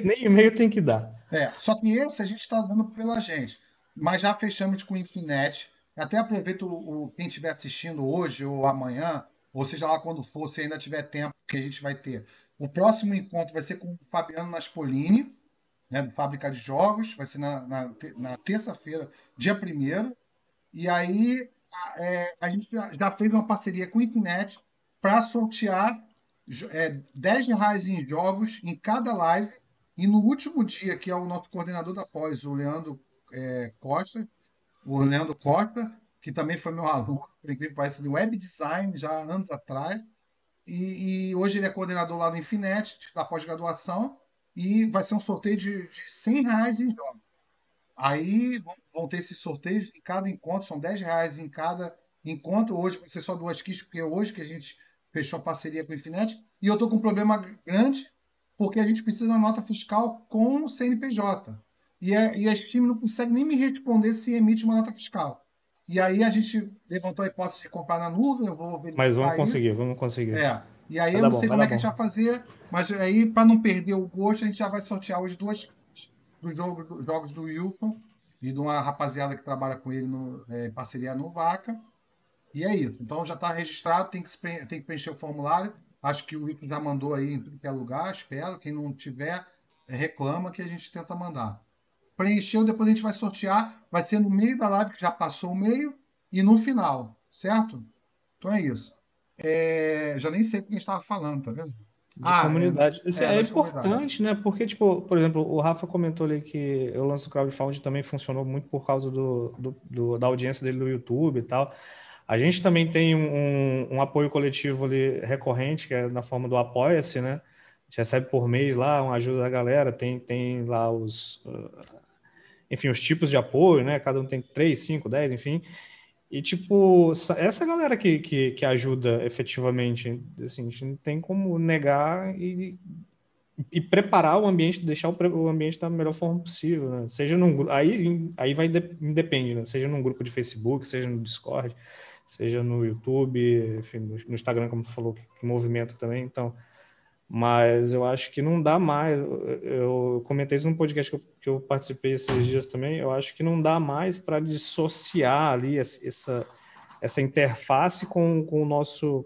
Nem e-mail tem que dar. Só que esse a gente está dando pela gente. Mas já fechamos com o Infinite. Até aproveito quem estiver assistindo hoje ou amanhã, ou seja lá quando for, se ainda tiver tempo, que a gente vai ter. O próximo encontro vai ser com o Fabiano Naspolini, né, do Fábrica de Jogos, vai ser na terça-feira, dia 1º. E aí a gente já fez uma parceria com o Infinite para sortear R$10 em jogos em cada live. E no último dia, que é o nosso coordenador da pós, o Leandro Costa, que também foi meu aluno, por incrível que pareça, de web design, já há anos atrás. E hoje ele é coordenador lá no Infinite, da pós-graduação, e vai ser um sorteio de R$100 em jogos. Aí vão ter esses sorteios em cada encontro, são R$10 em cada encontro. Hoje vai ser só 2 kits, porque é hoje que a gente fechou a parceria com o Infinite. E eu estou com um problema grande, porque a gente precisa de uma nota fiscal com o CNPJ. E a Steam não consegue nem me responder se emite uma nota fiscal. E aí a gente levantou a hipótese de comprar na nuvem, eu vou verificar. Mas vamos conseguir. E aí eu não sei como é que a gente vai fazer, mas aí, para não perder o gosto, a gente já vai sortear os 2 dos jogos do Wilson e de uma rapaziada que trabalha com ele em parceria no Vaca. E é isso. Então já está registrado, tem que preencher o formulário. Acho que o Wilson já mandou aí em tudo que é lugar, espero. Quem não tiver, reclama que a gente tenta mandar. Preencheu, depois a gente vai sortear. Vai ser no meio da live, que já passou o meio, e no final, certo? Então é isso. Já nem sei o que a gente estava falando, tá vendo? De comunidade. Isso é importante, comunidade. né? Porque, tipo, por exemplo, o Rafa comentou ali que o lance do crowdfunding também funcionou muito por causa da audiência dele no YouTube e tal. A gente também tem um apoio coletivo ali recorrente, que é na forma do Apoia-se, né? A gente recebe por mês lá uma ajuda da galera, tem lá os tipos de apoio, né? Cada um tem 3, 5, 10, enfim. E, tipo, essa galera que ajuda efetivamente, assim, a gente não tem como negar e preparar o ambiente, deixar o ambiente da melhor forma possível, né? Seja num aí independe, né? Seja num grupo de Facebook, seja no Discord, seja no YouTube, enfim, no Instagram, como tu falou, que movimenta também, então. Mas eu acho que não dá mais. Eu comentei isso num podcast que eu participei esses dias também. Eu acho que não dá mais para dissociar ali essa interface com o nosso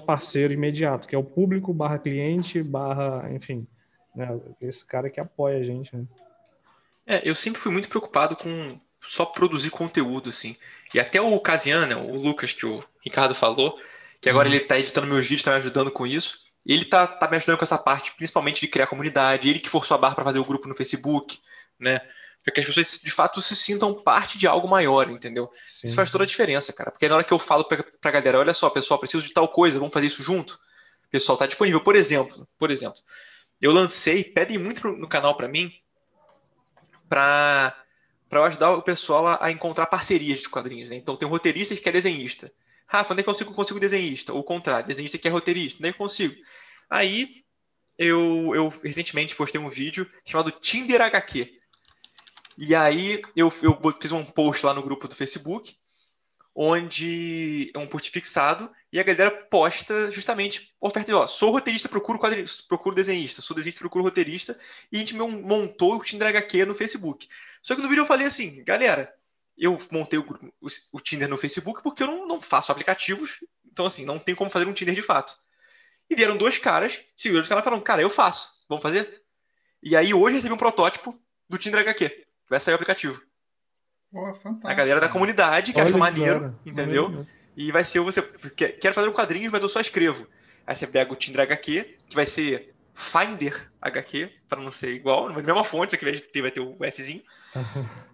parceiro imediato, que é o público / cliente / enfim, né? Esse cara que apoia a gente, né? Eu sempre fui muito preocupado com só produzir conteúdo, assim. E até o Casiano, né, o Lucas, que o Ricardo falou, que agora ele está editando meus vídeos, está me ajudando com isso. E ele tá me ajudando com essa parte, principalmente de criar comunidade. Ele que forçou a barra para fazer o grupo no Facebook, né? Para que as pessoas, de fato, se sintam parte de algo maior, entendeu? Sim. Isso faz toda a diferença, cara. Porque na hora que eu falo pra galera, olha só, pessoal, preciso de tal coisa, vamos fazer isso junto. O pessoal tá disponível. Por exemplo, eu lancei, pedem muito no canal para mim, para eu ajudar o pessoal a encontrar parcerias de quadrinhos, né? Então tem um roteirista que quer desenhista. Rafa, onde é que eu consigo desenhista? Ou o contrário, desenhista que é roteirista, onde é que eu consigo? Aí, eu recentemente postei um vídeo chamado Tinder HQ. E aí, eu fiz um post lá no grupo do Facebook, onde é um post fixado, e a galera posta justamente oferta de, sou roteirista, procuro desenhista, sou desenhista, procuro roteirista, e a gente montou o Tinder HQ no Facebook. Só que no vídeo eu falei assim, galera, eu montei o Tinder no Facebook porque eu não faço aplicativos, então assim, não tem como fazer um Tinder de fato. E vieram 2 caras, seguidores do canal, e falaram, cara, eu faço, vamos fazer? E aí hoje recebi um protótipo do Tinder HQ, que vai sair o aplicativo. Pô, fantástico. A galera da comunidade, que achou maneiro, entendeu? Maneiro. E vai ser quero fazer um quadrinho, mas eu só escrevo. Aí você pega o Tinder HQ, que vai ser Finder HQ, para não ser igual, na mesma fonte, só que vai ter o Fzinho.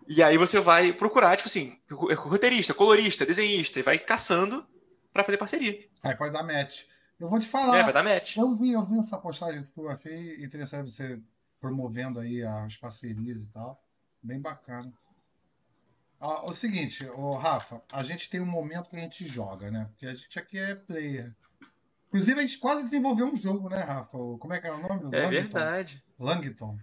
E aí você vai procurar, tipo assim, roteirista, colorista, desenhista, e vai caçando para fazer parceria. Aí pode dar match. Eu vou te falar. Vai dar match. Eu vi essa postagem sua, achei interessante você promovendo aí as parcerias e tal. Bem bacana. O seguinte, Rafa, a gente tem um momento que a gente joga, né? Porque a gente aqui é player. Inclusive, a gente quase desenvolveu um jogo, né, Rafa? Como é que era o nome? É verdade. Langton.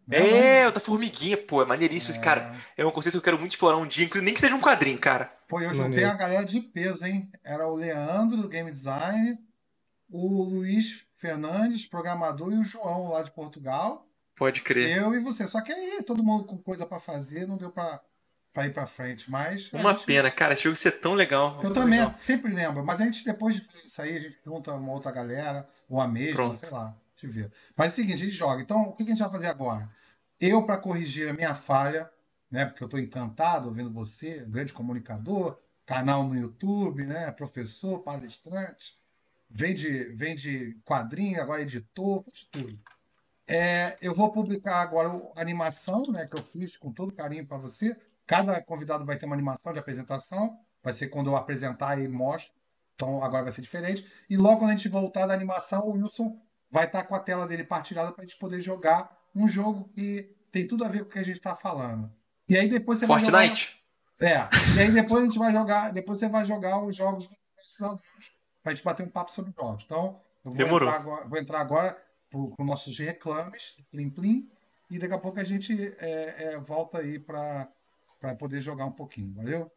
O da formiguinha, pô, é maneiríssimo esse cara. É um conceito que eu quero muito explorar um dia, nem que seja um quadrinho, cara. Pô, eu juntei a galera de peso, hein? Era o Leandro, do Game Design, o Luiz Fernandes, programador, e o João, lá de Portugal. Pode crer. Eu e você. Só que aí, todo mundo com coisa pra fazer, não deu pra ir pra frente. Mas uma pena, cara. Esse jogo ia ser tão legal. Eu também sempre lembro. Mas a gente, depois de isso aí, a gente junta uma outra galera, ou a mesma, sei lá. Deixa eu ver. Mas é o seguinte, a gente joga. Então, o que a gente vai fazer agora? Eu, para corrigir a minha falha, né? Porque eu estou encantado ouvindo você, grande comunicador, canal no YouTube, né? Professor, palestrante, vem de quadrinho, agora editor, tudo. Eu vou publicar agora a animação, né? Que eu fiz com todo carinho para você. Cada convidado vai ter uma animação de apresentação. Vai ser quando eu apresentar e mostro. Então agora vai ser diferente. E logo quando a gente voltar da animação, o Wilson vai estar com a tela dele partilhada para a gente poder jogar um jogo que tem tudo a ver com o que a gente está falando. E aí depois você Fortnite. vai jogar... E aí depois a gente vai jogar... Depois você vai jogar os jogos para a gente bater um papo sobre jogos. Então, eu vou entrar agora com nossos reclames, Plim Plim, e daqui a pouco a gente volta aí para poder jogar um pouquinho. Valeu?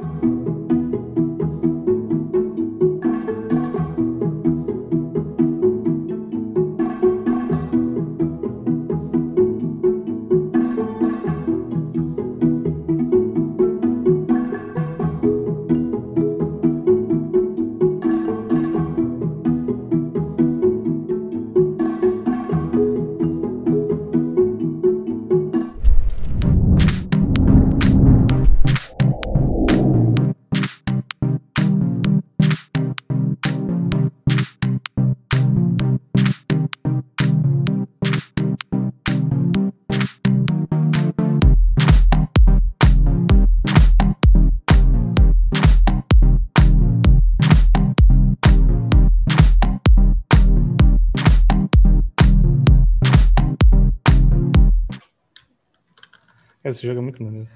Esse jogo é muito maneiro.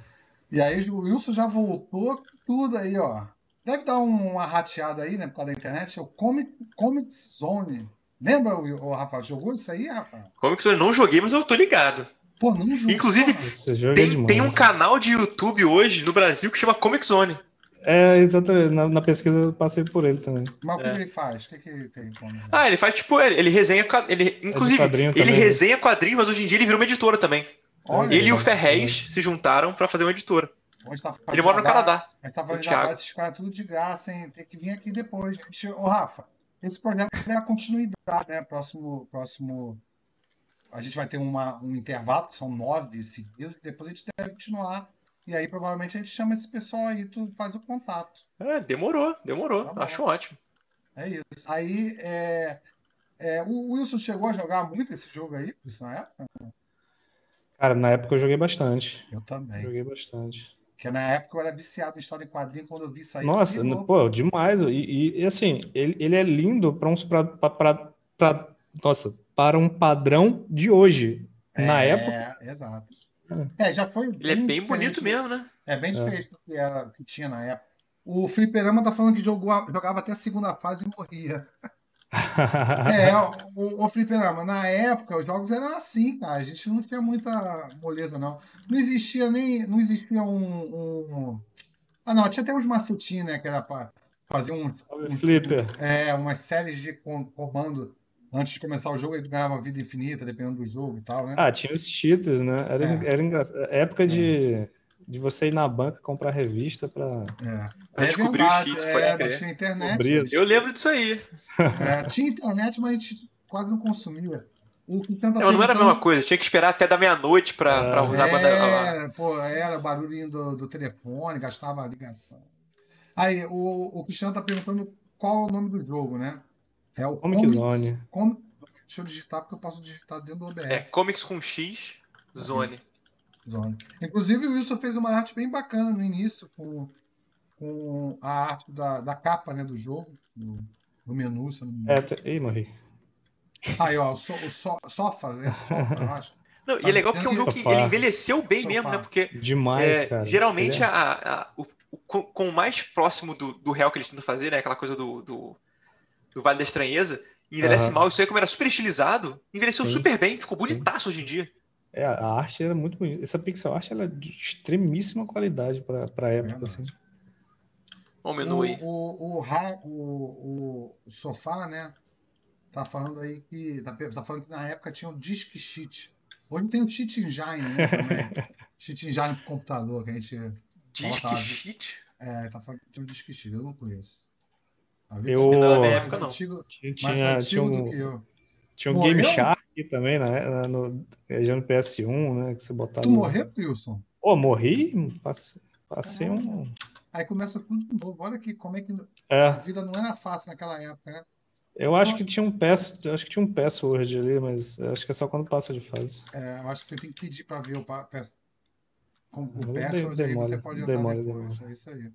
E aí o Wilson já voltou tudo aí, ó. Deve dar uma rateada aí, né, por causa da internet. É o Comic Zone. Lembra, o Rafa? Jogou isso aí, Rafa? Comic Zone eu não joguei, mas eu tô ligado. Pô, não jogou. Inclusive, tem um canal de YouTube hoje no Brasil que chama Comic Zone. Exatamente. Na pesquisa eu passei por ele também. Mas o que ele faz? O que tem? Ele faz, tipo, ele resenha... Inclusive, ele resenha quadrinhos, mas hoje em dia ele virou uma editora também. Olha, ele e o Ferrez se juntaram pra fazer uma editora. Ele mora no Canadá. A gente tá falando de Jabá, esses caras tudo de graça, hein? Tem que vir aqui depois. Ô, Rafa, esse projeto é a continuidade, né? Próximo... A gente vai ter um intervalo, que são 9 seguidos, depois a gente deve continuar. E aí, provavelmente, a gente chama esse pessoal aí, tu faz o contato. Demorou. Tá, acho ótimo. É isso. Aí, o Wilson chegou a jogar muito esse jogo aí, por isso na época? Cara, na época eu joguei bastante. Eu também. Joguei bastante. Porque na época eu era viciado em história em quadrinho, quando eu vi sair. Nossa, pô, demais. E assim, ele é lindo para um padrão de hoje. Na época. Exato. Já foi. Ele é bem bonito mesmo, né? É bem diferente do que tinha na época. O Fliperama tá falando que jogava até a segunda fase e morria. O Fliperama, na época, os jogos eram assim, cara. A gente não tinha muita moleza, não. Não existia um... não, tinha até uns macetinhos, né? Que era pra fazer flipper. Umas séries de comando. Antes de começar o jogo, ele ganhava vida infinita, dependendo do jogo e tal, né? Tinha os cheaters, né? Era engraçado. Época de você ir na banca comprar revista pra descobrir os cheats, pode crer. Tinha internet. Eu lembro disso aí. Tinha internet, mas a gente quase não consumia. Não era a mesma coisa, tinha que esperar até da meia-noite pra usar a era barulhinho do telefone, gastava a ligação. Aí, o Cristiano tá perguntando qual é o nome do jogo, né? É o Comic Zone. Deixa eu digitar, porque eu posso digitar dentro do OBS. Comics com X, Zone. Inclusive, o Wilson fez uma arte bem bacana no início, com a arte da capa, né, do jogo, no menu. Se eu não me engano. Ih, morri. Aí, ó, Sofa, eu acho. Não, e Tá é legal porque é um dizendo jogo que que ele Sofá. envelheceu bem Sofá. mesmo, né? Porque Demais, cara. geralmente Ele com o mais próximo do real que eles tentam fazer, né? Aquela coisa do Vale da Estranheza, envelhece Aham. mal. Isso aí, como era super estilizado, envelheceu Sim, super bem, ficou sim. bonitaço hoje em dia. A arte era muito bonita. Essa pixel art ela é de extremíssima qualidade para época, assim. Verdade. Olha o menu aí. O Sofá, né? Tá falando aí que. Tá falando que na época tinha o Disk Cheat. Hoje tem o Cheat Engine, né? Também. Cheat Engine pro computador, que a gente Disc bota. Sheet? Tá falando que tinha o Disk Cheat, eu não conheço. A ver que o Acho que não é da Sofá minha é Eu época, não. mais tinha antigo do que um, eu. tinha um Game Morreu? Shark também, né? Já no PS1, né? Que você botava. Tu morreu, Wilson? Pô, morri, passei um. Aí começa tudo de novo. Olha aqui como é que a É, vida não era fácil naquela época, né? eu acho que tinha um password ali, mas acho que é só quando passa de fase. Eu acho que você tem que pedir para ver o Eu password, aí você pode entrar demora. depois. É isso aí.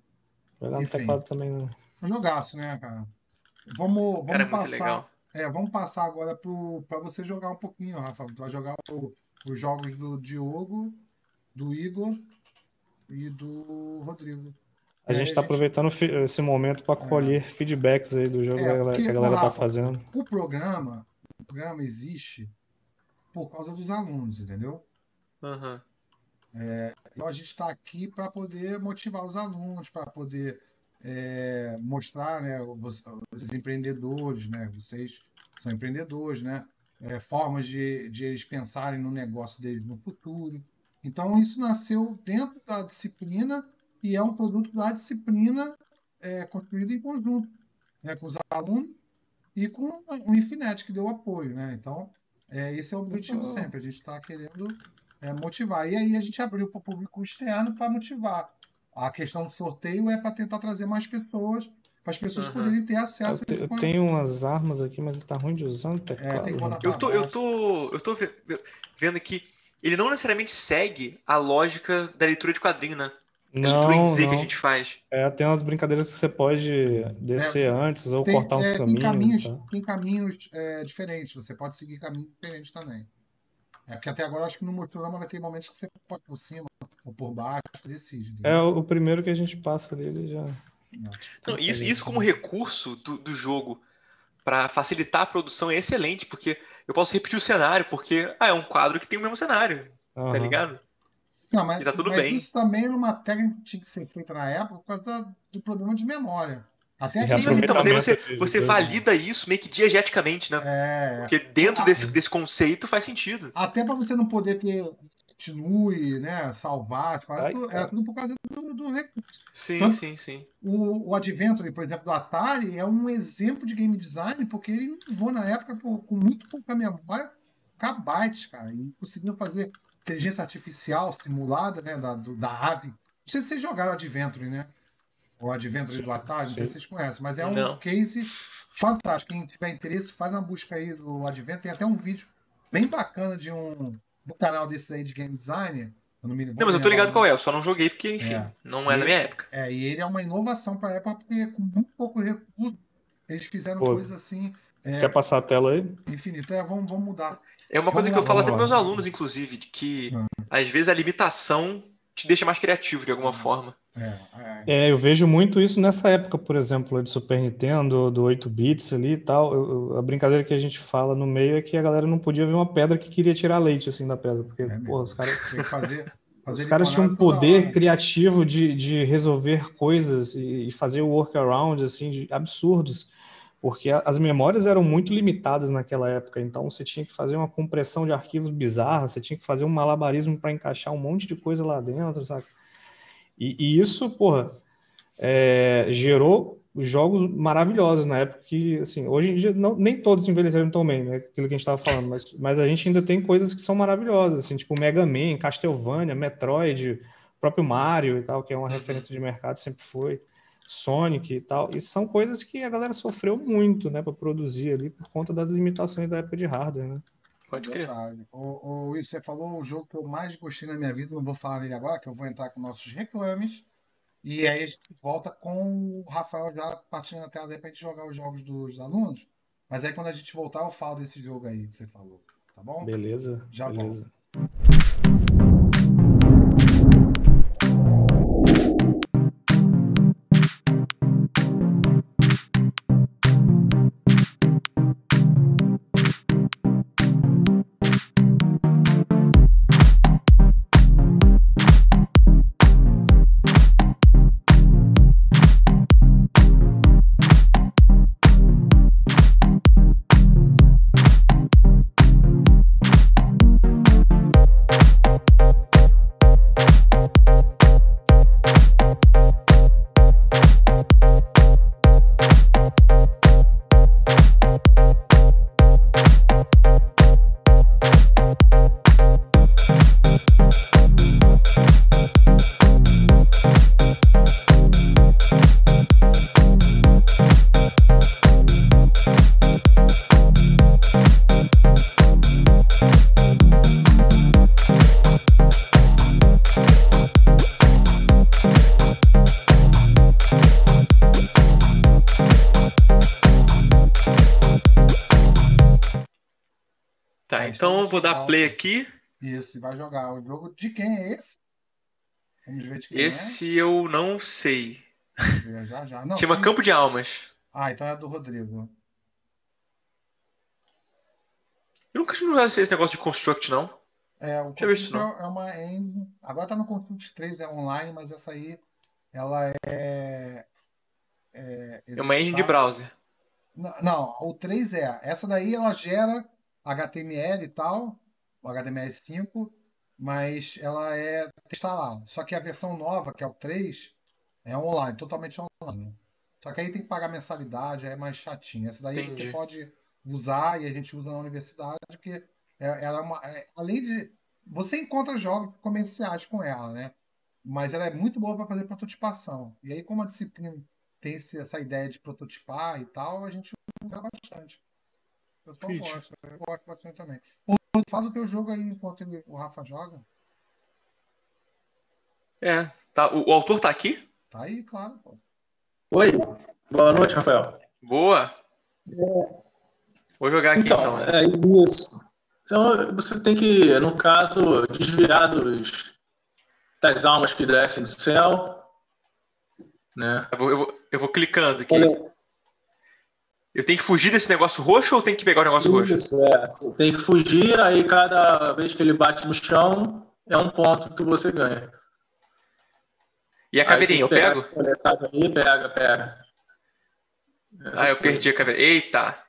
Jogar no Enfim, teclado também não. um jogaço, né, cara? Cara, é Vamos muito passar. legal. Vamos passar agora para você jogar um pouquinho, Rafa. Tu vai jogar os jogos do Diogo, do Igor e do Rodrigo. A E gente aí está aproveitando esse momento para colher feedbacks aí do jogo que porque, a galera tá Rafa, fazendo. o programa existe por causa dos alunos, entendeu? Uhum. Então a gente está aqui para poder motivar os alunos, para poder mostrar, né, os empreendedores, né, vocês são empreendedores, né, formas de eles pensarem no negócio deles no futuro. Então isso nasceu dentro da disciplina e é um produto da disciplina construído em conjunto, né, com os alunos e com o Infinet, que deu apoio, né? Então, esse é o objetivo sempre. A gente está querendo motivar. E aí a gente abriu para o público externo para motivar. A questão do sorteio é para tentar trazer mais pessoas, para as pessoas Uhum. poderem ter acesso a esse Eu tenho umas armas aqui, mas tá ruim de usar no teclado. tem que botar rapaz. para baixo. Eu tô vendo que ele não necessariamente segue a lógica da leitura de quadrinho, né? A leitura em Z que a Não. gente faz. Tem umas brincadeiras que você pode descer antes ou cortar uns caminhos e tal. Tem caminhos diferentes. Você pode seguir caminhos diferentes também. Porque até agora acho que no Motorama vai ter momentos que você pode por cima ou por baixo, decide. O primeiro que a gente passa ali, ele já. Não, isso como recurso do jogo para facilitar a produção é excelente, porque eu posso repetir o cenário, porque é um quadro que tem o mesmo cenário, tá ligado? Não, mas, E tá tudo mas bem. isso também era uma técnica que tinha que ser feita na época por causa do problema de memória. Até Sim, mas então, mas aí você de valida isso meio que diegeticamente, né? Porque dentro desse conceito faz sentido. Até para você não poder ter continue, né, salvar, era tudo por causa do recurso. Sim, Tanto, sim. O Adventure, por exemplo, do Atari, é um exemplo de game design, porque ele levou na época com muito pouca memória, kbytes, cara, e conseguiu fazer inteligência artificial simulada, né, da ave. Não sei se vocês jogaram Adventure, né? O Adventure do Atari, não sei se vocês conhecem, mas é um case fantástico. Quem tiver interesse, faz uma busca aí do Adventure. Tem até um vídeo bem bacana do canal desses aí de game design. Não, mas eu tô ligado qual é, eu só não joguei porque, enfim, não é da minha época. E ele é uma inovação para a época, porque com muito pouco recurso eles fizeram coisas assim. Quer passar a tela aí? Infinito. Vamos mudar. É uma coisa que eu falo até para meus alunos, inclusive, de que às vezes a limitação te deixa mais criativo de alguma forma. Eu vejo muito isso nessa época, por exemplo, de Super Nintendo, do 8 bits ali e tal. A brincadeira que a gente fala no meio é que a galera não podia ver uma pedra que queria tirar leite assim da pedra, porque porra, os caras tinham um poder criativo de resolver coisas e fazer workaround assim absurdos, porque as memórias eram muito limitadas naquela época, então você tinha que fazer uma compressão de arquivos bizarra, você tinha que fazer um malabarismo para encaixar um monte de coisa lá dentro, sabe? E isso, porra, gerou jogos maravilhosos na época que, assim, hoje em dia nem todos envelheceram tão bem, né? Aquilo que a gente estava falando, mas a gente ainda tem coisas que são maravilhosas, assim, tipo Mega Man, Castlevania, Metroid, próprio Mario e tal, que é uma referência de mercado, sempre foi, Sonic e tal, e são coisas que a galera sofreu muito, né, para produzir ali por conta das limitações da época de hardware, né? Pode crer. O Will, você falou o jogo que eu mais gostei na minha vida, não vou falar nele agora, que eu vou entrar com nossos reclames. E aí a gente volta com o Rafael já partindo na tela para a gente jogar os jogos dos alunos. Mas aí quando a gente voltar, eu falo desse jogo aí que você falou, tá bom? Beleza, Já beleza. Tá, então eu vou dar play aqui. Isso, e vai jogar. O jogo de quem é esse? Vamos ver de quem Esse eu não sei. Vamos ver já. Não, Chama sim. Campo de Almas. Ah, então é do Rodrigo. Eu nunca vi esse negócio de Construct, não. O Deixa eu ver isso, Construct não. é uma engine. Agora tá no Construct 3, é online, mas essa aí, ela É uma engine de executada- browser. Não, o 3 é. Essa daí ela gera HTML e tal, o HTML5, mas ela está lá. Só que a versão nova, que é o 3, é online, totalmente online. Só que aí tem que pagar mensalidade, é mais chatinho. Essa daí você Entendi. pode usar e a gente usa na universidade, porque ela é além de. Você encontra jogos comerciais com ela, né? Mas ela é muito boa para fazer prototipação. E aí, como a disciplina tem essa ideia de prototipar e tal, a gente usa bastante. O pessoal Entendi. gosta, eu gosto bastante também. Pô, faz o teu jogo aí enquanto o Rafa joga. Tá. O autor tá aqui? Tá aí, claro, pô. Oi, boa noite, Rafael. Boa. Vou jogar aqui então. Então, é isso. Então, você tem que, no caso, desviar das almas que descem do céu, né? Eu vou clicando aqui. Eu tenho que fugir desse negócio roxo ou tenho que pegar o negócio roxo? Isso, tem que fugir, aí cada vez que ele bate no chão, é um ponto que você ganha. E a caveirinha, eu pego? Aí, pega. Eu perdi a caveira. Eita!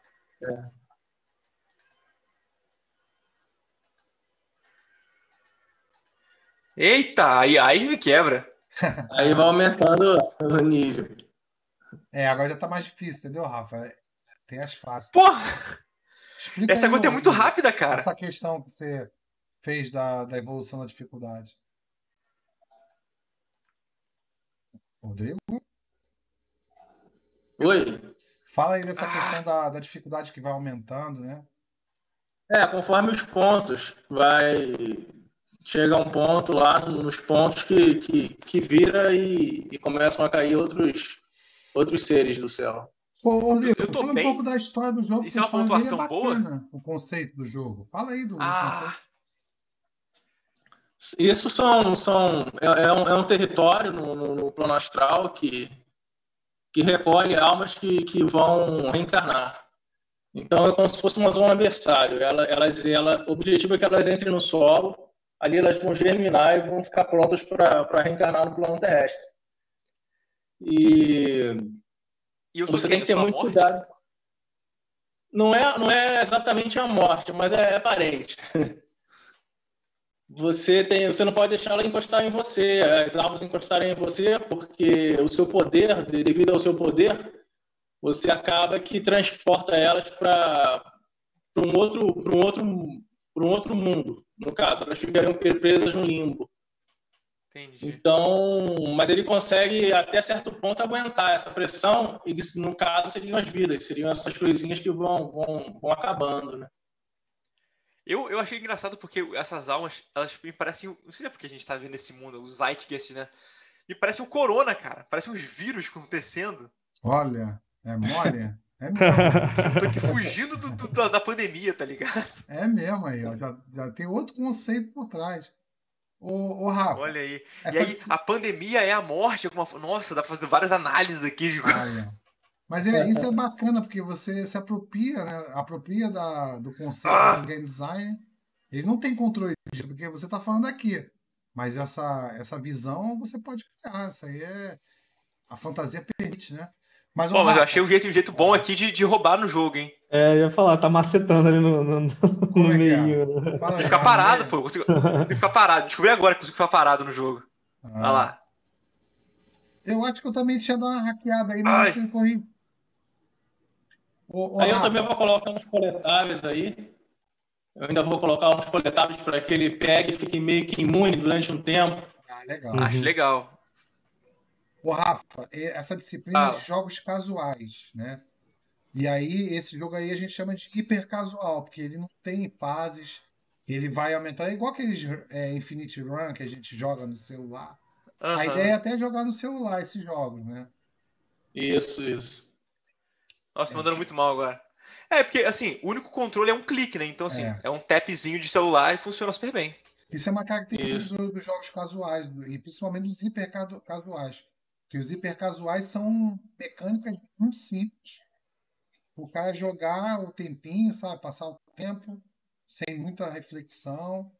Eita! Aí me quebra. Aí vai aumentando o nível. Agora já tá mais difícil, entendeu, Rafa? Tem as fáceis. Porra! Explica Essa aí, conta é muito Rodrigo, rápida, cara. essa questão que você fez da evolução da dificuldade. Rodrigo? Oi? Fala aí dessa questão da dificuldade que vai aumentando, né? Conforme os pontos, chega um ponto lá nos pontos que vira e começam a cair outros seres do céu. Pô, Rodrigo, Eu tô fala bem. um pouco da história do jogo. Isso é uma porque a história dele pontuação boa? bacana, o conceito do jogo. Fala aí do conceito. Isso é um território no plano astral que recolhe almas que vão reencarnar. Então é como se fosse uma zona berçário. O objetivo é que elas entrem no solo, ali elas vão germinar e vão ficar prontas para reencarnar no plano terrestre. E você tem que ter muito cuidado. Não é exatamente a morte, mas é parente. Você não pode deixar ela encostar em você, as almas encostarem em você, porque o seu poder, devido ao seu poder, você acaba que transporta elas para um outro mundo. No caso, elas ficariam presas no limbo. Entendi. Então, mas ele consegue até certo ponto aguentar essa pressão, e no caso seriam as vidas, seriam essas coisinhas que vão acabando, né? Eu achei engraçado porque essas almas, elas me parecem, não sei se é porque a gente tá vendo esse mundo, o Zeitgeist, né? Me parece um corona, cara. Parece uns vírus acontecendo. Olha, é mole? É mesmo. Tô aqui fugindo da pandemia, tá ligado? É mesmo aí, ó. Já tem outro conceito por trás. Ô Rafa, Olha aí. E essa aí, a pandemia é a morte? Nossa, dá pra fazer várias análises aqui. Aí, ó. Mas isso é bacana, porque você se apropria, né? Apropria do conceito do game design. Ele não tem controle disso, porque você está falando aqui. Mas essa visão você pode criar. Isso aí a fantasia permite, né? Mas, Mas eu Rafa, achei um jeito bom aqui de roubar no jogo, hein? Eu ia falar, tá macetando ali no como é que é? meio. Fala Consigo aí, ficar parado, pô. Consigo ficar parado. Descobri agora que consigo ficar parado no jogo. Olha lá. Eu acho que eu também tinha dado uma hackeada aí, Ai. mas não corri. Aí eu Rafa, também vou colocar uns coletáveis aí. Eu ainda vou colocar uns coletáveis para que ele pegue e fique meio que imune durante um tempo. legal. Acho legal. Rafa, essa disciplina é de jogos casuais, né? E aí, esse jogo aí a gente chama de hipercasual, porque ele não tem fases, ele vai aumentar, é igual aqueles Infinite Run que a gente joga no celular. A ideia é até jogar no celular esses jogos, né? Isso. Nossa, tô mandando muito mal agora. Porque, assim, o único controle é um clique, né? Então, assim, é um tapzinho de celular e funciona super bem. Isso é uma característica dos jogos casuais, e principalmente dos hipercasuais. Porque os hipercasuais são mecânicas muito simples. O cara jogar o tempinho, sabe? Passar o tempo sem muita reflexão.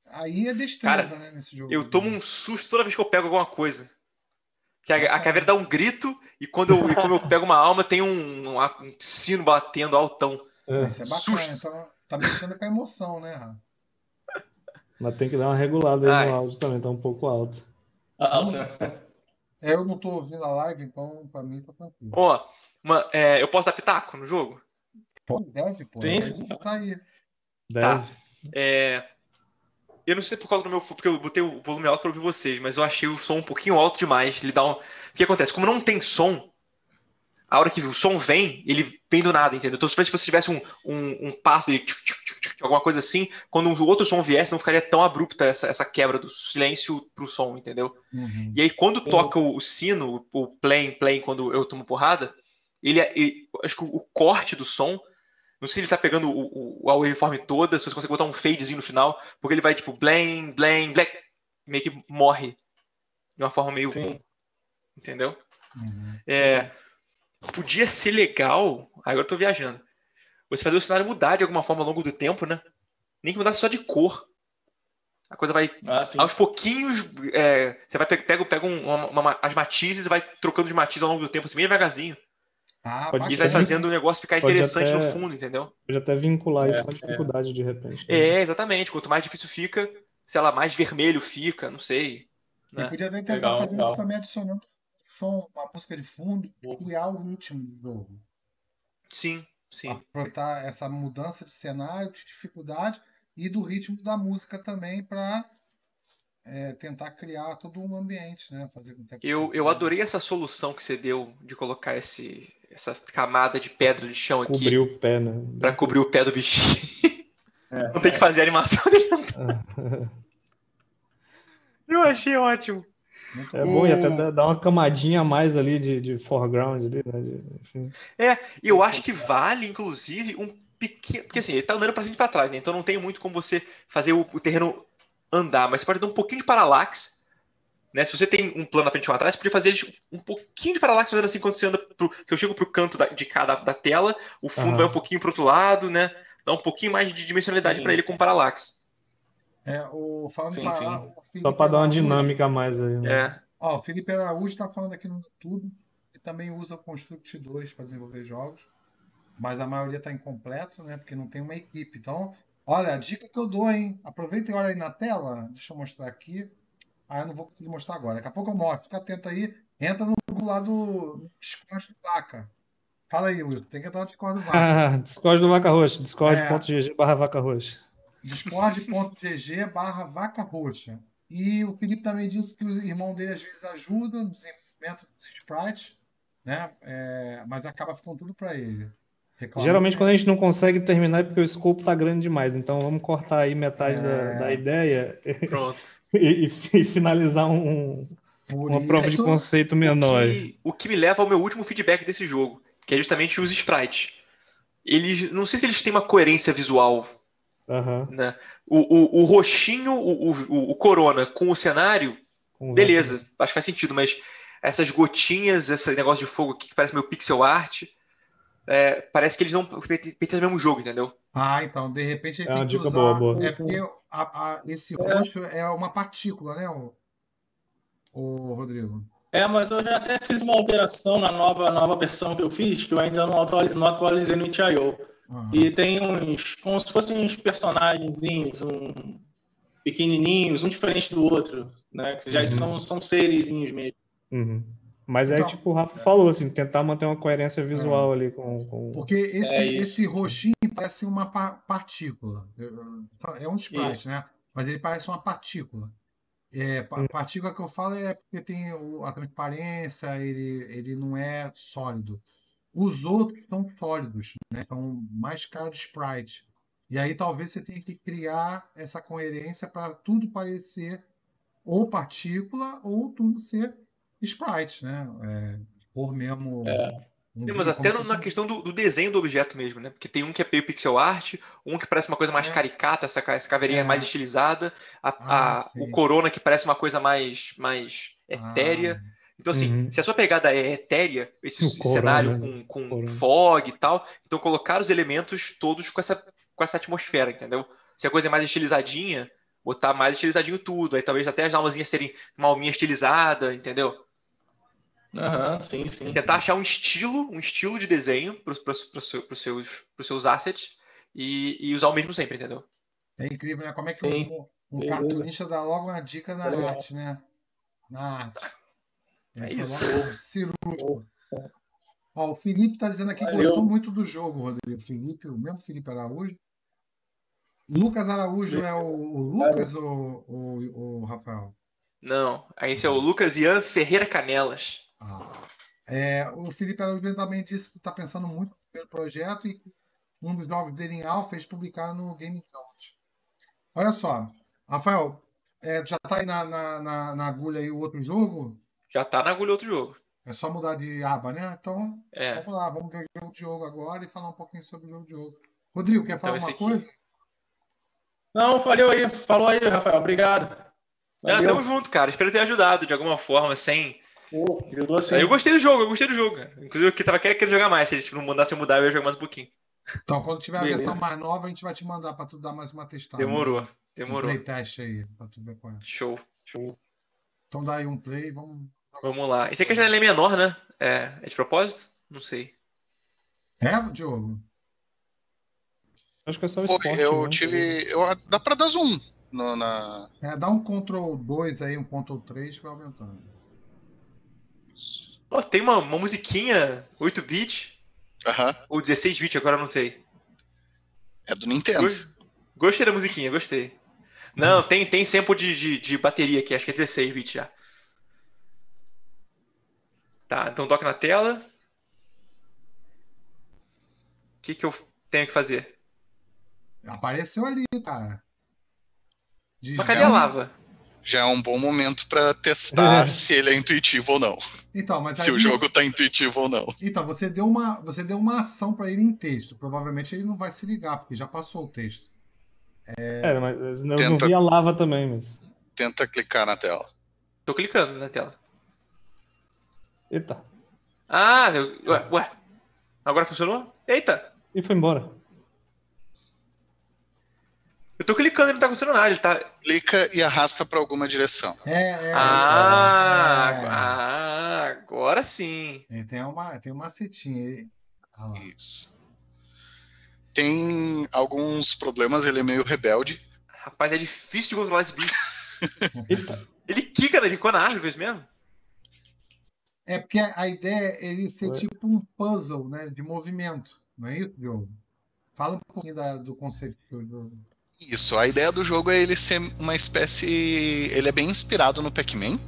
Aí é destreza, né? Nesse jogo. Eu tomo um susto toda vez que eu pego alguma coisa. Que a caveira dá um grito e quando eu pego uma alma tem um sino batendo altão. Isso é bacana. Então, tá mexendo com a emoção, né, Rafa? Mas tem que dar uma regulada aí no áudio também, tá um pouco alto. Eu não tô ouvindo a live, então pra mim tá tranquilo. Eu posso dar pitaco no jogo? Deve, pô. Sim. Tá aí. Deve. Eu não sei por causa do meu... Porque eu botei o volume alto pra ouvir vocês, mas eu achei o som um pouquinho alto demais. Ele dá um... O que acontece? Como não tem som, a hora que o som vem, ele vem do nada, entendeu? Então, se você tivesse um passo de alguma coisa assim, quando o outro som viesse, não ficaria tão abrupta essa quebra do silêncio pro som, entendeu? Uhum. E aí, quando toca o sino, o play, quando eu tomo porrada, acho que o corte do som, não sei se ele tá pegando a waveform toda, se você consegue botar um fadezinho no final, porque ele vai tipo, blém, meio que morre de uma forma meio... Sim. Entendeu? Uhum. Podia ser legal, agora eu tô viajando, você fazer o cenário mudar de alguma forma ao longo do tempo, né? Nem que mudasse só de cor. A coisa vai... aos pouquinhos, você vai pega as matizes e vai trocando de matiz ao longo do tempo, assim, meio devagarzinho. E vai fazendo o negócio ficar interessante no fundo, entendeu? Pode até vincular isso com a dificuldade de repente. Exatamente. Quanto mais difícil fica, sei lá, mais vermelho fica, não sei. Você podia até tentar fazer isso também, adicionando som, uma música de fundo, criar o ritmo do jogo. Sim. Aproveitar essa mudança de cenário, de dificuldade e do ritmo da música também para tentar criar todo um ambiente, né? Fazer com que eu adorei essa solução que você deu de colocar essa camada de pedra de chão aqui. Cobrir o pé, né? Pra cobrir o pé do bichinho. Não tem que fazer a animação dele. Eu achei ótimo. Bom, e até dar uma camadinha a mais ali de foreground ali, né? Enfim. E eu acho que vale, inclusive, um pequeno... Porque assim, ele tá andando pra frente e pra trás, né? Então não tem muito como você fazer o terreno andar, mas você pode dar um pouquinho de paralaxe, né? Se você tem um plano na frente e um atrás, você pode fazer um pouquinho de paralaxe, fazendo assim, quando você anda se eu chego pro canto de cada da tela, o fundo vai um pouquinho pro outro lado, né? Dá um pouquinho mais de dimensionalidade pra ele com paralaxe. Só para dar uma dinâmica a mais aí, né? O Felipe Araújo está falando aqui no YouTube que também usa o Construct 2 para desenvolver jogos, mas a maioria está incompleto, né? Porque não tem uma equipe. Então, olha, a dica que eu dou, hein? Aproveita e olha aí na tela. Deixa eu mostrar aqui. Eu não vou conseguir mostrar agora. Daqui a pouco eu mostro. Fica atento aí. Entra no grupo lá do Discord do Vaca. Fala aí, Will. Tem que entrar no Discord do Vaca. Discord do Vaca Roxa. Discord.gg/Vaca Roxa. Discord.gg/Vaca Roxa. E o Felipe também disse que o irmão dele às vezes ajuda no desenvolvimento dos sprites, né? Mas acaba ficando tudo para ele. Geralmente quando a gente não consegue terminar é porque o escopo tá grande demais. Então vamos cortar aí metade da ideia. Pronto. e finalizar uma prova de conceito menor. O que me leva ao meu último feedback desse jogo. que é justamente os sprites. Eles, não sei se eles têm uma coerência visual, né? O roxinho, o Corona com o cenário, beleza, acho que faz sentido, mas essas gotinhas, esse negócio de fogo aqui que parece meio pixel art, parece que eles não pertencem ao mesmo jogo, entendeu? Então, de repente ele É tem uma que dica usar. boa. É porque esse roxo é uma partícula, né, o Rodrigo? Mas eu já até fiz uma alteração na nova versão que eu fiz, que eu ainda não atualizei no itch.io. E tem como se fossem uns personagenzinhos, pequenininhos, um diferente do outro, né? Que já são serezinhos mesmo. Mas então, tipo o Rafa falou, assim, tentar manter uma coerência visual ali com... Porque esse roxinho parece uma partícula. É um sprite, né? Mas ele parece uma partícula. Partícula que eu falo é porque tem a transparência, ele não é sólido. Os outros são sólidos, né? São mais caros de sprite. E aí talvez você tenha que criar essa coerência para tudo parecer ou partícula ou tudo ser sprite, né? Por mesmo... Mas até na questão do desenho do objeto mesmo, né? Porque tem um que é meio pixel art, um que parece uma coisa mais caricata, essa caveirinha mais estilizada, o Corona que parece uma coisa mais etérea. Então, assim, se a sua pegada é etérea, esse cenário com fog e tal, então colocar os elementos todos com essa atmosfera, entendeu? Se a coisa é mais estilizadinha, botar mais estilizadinho tudo. Aí talvez até as almazinhas terem uma alminha estilizada, entendeu? Sim. Tentar achar um estilo de desenho para os seus assets e usar o mesmo sempre, entendeu? É incrível, né? Como é que um cartunista dá logo uma dica na arte, né? Na arte. Isso. Cirúrgico. O Felipe está dizendo aqui que gostou muito do jogo, Rodrigo. O mesmo Felipe Araújo. Lucas Araújo é o Lucas ou o Rafael? Não, esse é o Lucas Ian Ferreira Canelas. O Felipe Araújo também disse que está pensando muito no projeto e um dos jogos dele em alfa eles publicaram no Game Jones. Olha só, Rafael, já está aí na agulha aí o outro jogo? Já está na agulha outro jogo. É só mudar de aba, né? Então, vamos lá, vamos ver o jogo de jogo agora e falar um pouquinho sobre o jogo de jogo. Rodrigo, quer falar alguma coisa? Não, falou aí, Rafael, obrigado. Tamo junto, cara. Espero ter ajudado de alguma forma, sem... Eu gostei do jogo, cara. Inclusive, eu tava querendo jogar mais. Se a gente não mandasse eu mudar, eu ia jogar mais um pouquinho. Então, quando tiver a versão mais nova, a gente vai te mandar pra tu dar mais uma testada. Demorou. Um playtest aí, pra tu ver qual é. Show. Então dá aí um play, vamos lá. Esse aqui a janela é menor, né? É de propósito? Não sei. Diogo? Acho que é só o esporte, eu né? tive... dá pra dar zoom. Dá um Ctrl 2 aí, um Ctrl 3 que vai aumentando. Tem uma musiquinha 8-bit ou 16-bit, agora eu não sei. É do Nintendo. Gostei da musiquinha, gostei. Não, tem sample de bateria aqui, acho que é 16-bit já. Tá, então toca na tela. O que eu tenho que fazer? Apareceu ali, cara. Mas cadê a lava? Já é um bom momento para testar se ele é intuitivo ou não. Então, mas se o jogo está intuitivo ou não. Então, você deu uma ação para ele em texto. Provavelmente ele não vai se ligar, porque já passou o texto. Mas eu não vi a lava também. Mas... Tenta clicar na tela. Tô clicando na tela. Eita. Ué. Agora funcionou? Eita. E foi embora. Eu tô clicando e não tá acontecendo nada. Ele tá... Clica e arrasta para alguma direção. Agora sim. Tem uma setinha aí. Isso. Tem alguns problemas, ele é meio rebelde. Rapaz, é difícil de controlar esse bicho. Ele quica, né? Ele ficou na árvore mesmo. É porque a ideia é ele ser tipo um puzzle, né? De movimento. Não é isso, Diogo? Fala um pouquinho do conceito do jogo. Isso, a ideia do jogo é ele ser uma espécie... Ele é bem inspirado no Pac-Man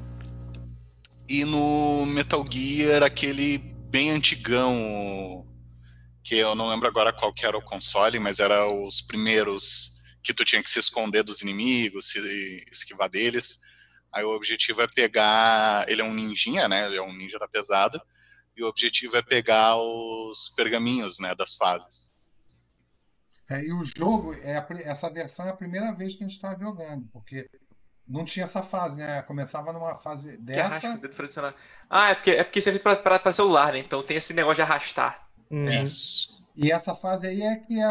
e no Metal Gear, aquele bem antigão, que eu não lembro agora qual que era o console, mas era os primeiros que tu tinha que se esconder dos inimigos, se esquivar deles. Aí o objetivo é pegar... Ele é um ninjinha, né? Ele é um ninja da pesada. e o objetivo é pegar os pergaminhos, né, das fases. E o jogo, essa versão é a primeira vez que a gente está jogando, porque não tinha essa fase, né? Começava numa fase Que arrasta dessa. o dedo pra adicionar. Ah, é porque isso é feito pra celular, né? Então tem esse negócio de arrastar. Isso. E essa fase aí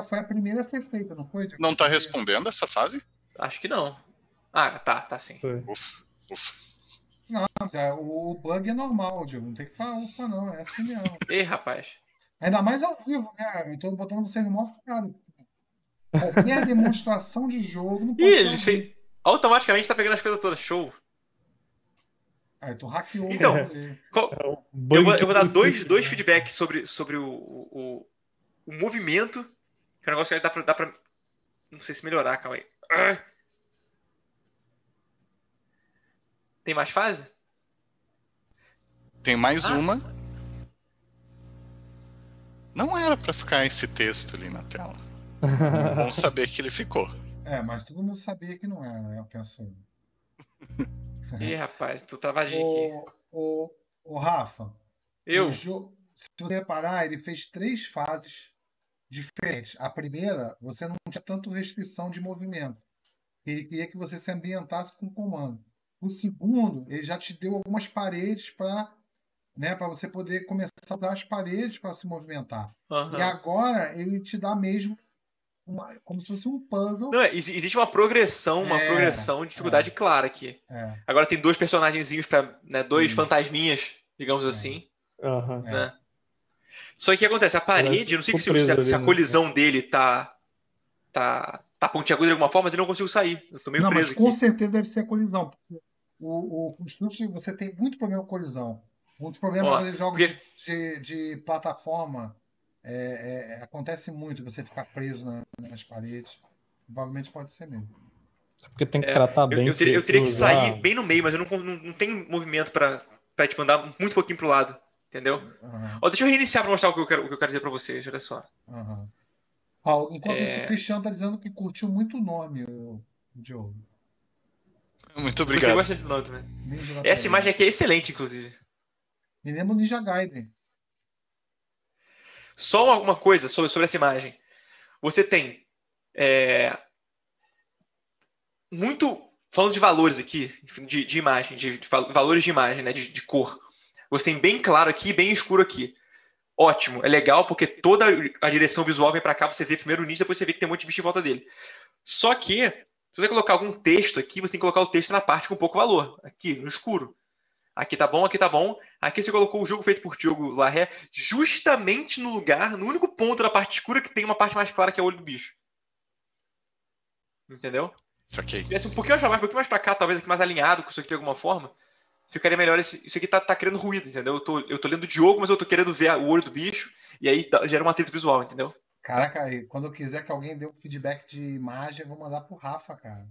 foi a primeira a ser feita, não foi? Não tá respondendo essa fase? Acho que não. Ah, tá sim. Ufa. Não, mas o bug é normal, Diego. Não tem que falar ufa, não. É assim mesmo. Ei, rapaz. Ainda mais ao vivo, né? Eu tô botando você no maior ficado. Qualquer demonstração de jogo não pode Ih, ser ele ao vivo. fez... automaticamente tá pegando as coisas todas. Show. Tu hackeou. Então, ele. eu vou dar dois feedbacks sobre o movimento, que é um negócio que dá pra... Não sei se melhorar, calma aí. Tem mais fase? Tem mais uma. Não era pra ficar esse texto ali na tela. Bom saber que ele ficou. Mas todo mundo sabia que não era, né? Eu penso. Ih, rapaz, tô travadinho aqui. O Rafa. Se você reparar, ele fez 3 fases diferentes. A primeira, você não tinha tanto restrição de movimento. Ele queria que você se ambientasse com o comando. O segundo, ele já te deu algumas paredes para você poder começar a dar as paredes para se movimentar. Uhum. E agora ele te dá mesmo como se fosse um puzzle. Não, existe uma progressão de dificuldade clara aqui. Agora tem 2 personagenzinhos para, né, 2 fantasminhas, digamos assim. Uhum. Né? Só que o que acontece? A parede, eu não sei se a colisão dele tá pontiaguda de alguma forma, mas eu não consigo sair. Eu tô meio preso mas aqui. Com certeza deve ser a colisão. O Construct, você tem muito problema com colisão. Um dos problemas quando jogos de plataforma acontece muito você ficar preso nas paredes. Provavelmente pode ser mesmo. Porque tem que tratar bem. Eu teria que sair bem no meio, mas eu não tenho movimento pra tipo, andar muito pouquinho pro lado. Entendeu? Uhum. Deixa eu reiniciar pra mostrar o que eu quero dizer pra vocês. Olha só. Uhum. Enquanto isso, o Cristiano tá dizendo que curtiu muito o nome, o Diogo. Muito obrigado. Você gosta de nome também. Essa imagem aqui é excelente, inclusive. Me lembra o Ninja Gaiden. Só alguma coisa sobre essa imagem. Você tem muito... Falando de valores aqui, de imagem, de valores de imagem, né, de cor. Você tem bem claro aqui e bem escuro aqui. Ótimo, é legal porque toda a direção visual vem para cá, você vê primeiro o nicho, depois você vê que tem um monte de bicho em volta dele. Só que, se você colocar algum texto aqui, você tem que colocar o texto na parte com pouco valor, aqui, no escuro. Aqui tá bom, aqui tá bom. Aqui você colocou o jogo feito por Diogo Larré justamente no lugar, no único ponto da parte escura que tem uma parte mais clara que é o olho do bicho. Entendeu? Isso aqui. Se tivesse um pouquinho mais pra cá, talvez aqui mais alinhado com isso aqui de alguma forma, ficaria melhor. Isso aqui tá criando ruído, entendeu? Eu tô lendo o Diogo, mas eu tô querendo ver o olho do bicho, e aí gera um atrito visual, entendeu? Caraca, quando eu quiser que alguém dê um feedback de imagem, eu vou mandar pro Rafa, cara.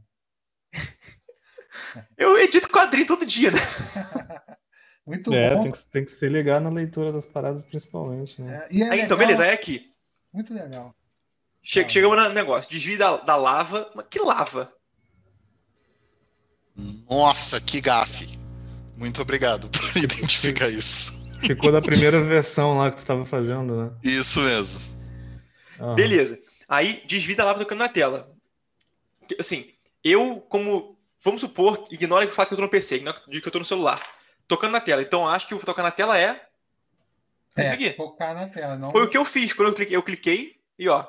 Eu edito quadrinho todo dia, né? Muito bom. Tem que se ligar na leitura das paradas, principalmente, né? Então, beleza, é aqui. Muito legal. Chegamos no negócio. Desvio da lava. Mas que lava? Nossa, que gafe. Muito obrigado por identificar isso. Ficou da primeira versão lá que tu estava fazendo, né? Isso mesmo. Uhum. Beleza. Aí, desvio da lava tocando na tela. Assim, vamos supor, ignora o fato que eu tô no PC, ignora que eu tô no celular. Tocando na tela. Então, acho que o tocar na tela é isso aqui. Tocar na tela. Não... Foi o que eu fiz. Quando eu cliquei e, ó,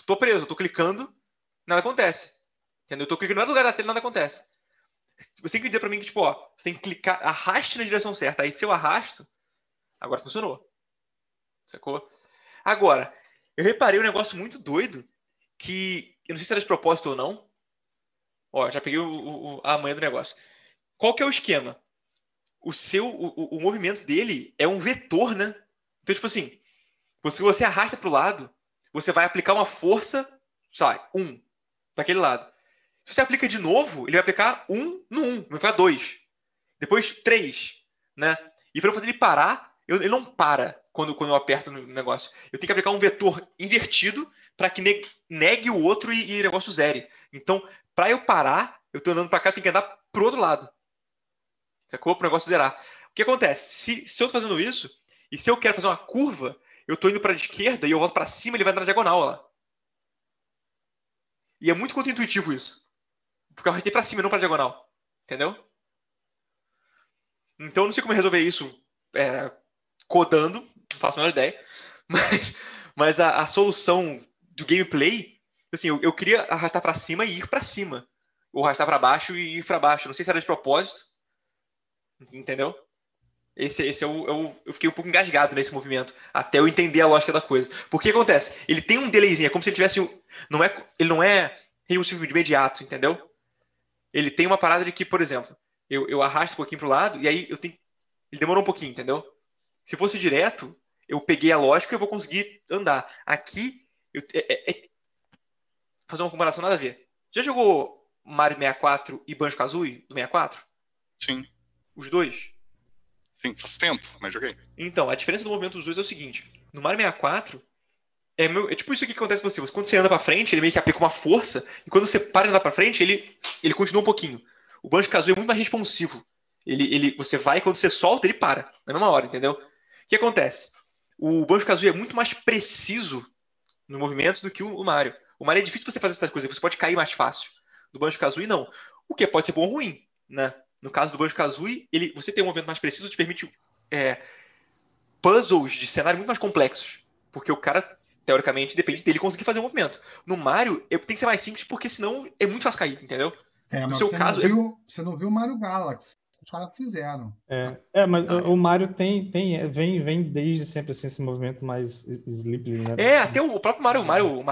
tô preso. Tô clicando, nada acontece. Entendeu? Eu tô clicando no lugar da tela, nada acontece. Você tem que dizer pra mim que, tipo, ó, você tem que clicar, arraste na direção certa. Aí, se eu arrasto, agora funcionou. Sacou? Agora, eu reparei um negócio muito doido que, eu não sei se era de propósito ou não. Ó, já peguei a manha do negócio. Qual que é o esquema? O movimento dele é um vetor, né? Então, tipo assim, se você arrasta pro lado, você vai aplicar uma força, sei lá, 1 para aquele lado. Se você aplica de novo, ele vai aplicar 1 no 1, vai ficar 2. Depois 3, né? E para eu fazer ele parar, ele não para quando eu aperto no negócio. Eu tenho que aplicar um vetor invertido para que negue o outro e o negócio zere. Então, para eu parar, eu tô andando para cá, eu tenho que andar pro outro lado. Sacou? Para o negócio zerar. O que acontece? Se eu tô fazendo isso, E se eu quero fazer uma curva, eu tô indo pra esquerda e eu volto pra cima, ele vai na diagonal lá. E é muito contra-intuitivo isso. Porque eu arrastei pra cima e não pra diagonal. Entendeu? Então eu não sei como resolver isso codando, não faço a menor ideia. Mas a solução do gameplay, assim, eu queria arrastar pra cima e ir pra cima. Ou arrastar pra baixo e ir pra baixo. Não sei se era de propósito. Entendeu? Esse eu fiquei um pouco engasgado nesse movimento, até eu entender a lógica da coisa. Porque o que acontece? Ele tem um delayzinho, é como se ele tivesse ele não é responsivo de imediato, entendeu? Ele tem uma parada de que, por exemplo, eu arrasto um pouquinho pro lado e aí ele demorou um pouquinho, entendeu? Se fosse direto, eu peguei a lógica e eu vou conseguir andar. Aqui, fazer uma comparação nada a ver. Já jogou Mario 64 e Banjo-Kazooie do 64? Sim. Os dois? Sim, faz tempo, mas joguei. Então, a diferença do movimento dos dois é o seguinte. No Mario 64, é tipo isso aqui que acontece com você. Quando você anda pra frente, ele meio que aplica uma força, e quando você para de andar pra frente, ele continua um pouquinho. O Banjo-Kazooie é muito mais responsivo. Você vai, quando você solta, ele para. Na mesma hora, entendeu? O que acontece? O Banjo-Kazooie é muito mais preciso no movimento do que o Mario. O Mario é difícil você fazer essas coisas, você pode cair mais fácil. Do Banjo-Kazooie, não. O que pode ser bom ou ruim, né? No caso do Banjo-Kazooie, você tem um movimento mais preciso, te permite puzzles de cenário muito mais complexos. Porque o cara, teoricamente, depende dele conseguir fazer o movimento. No Mario, tem que ser mais simples, porque senão é muito fácil cair, entendeu? Mas você não viu o Mario Galaxy. Os caras fizeram. Mas o Mario vem desde sempre assim, esse movimento mais sleepy, né? Até o próprio Mario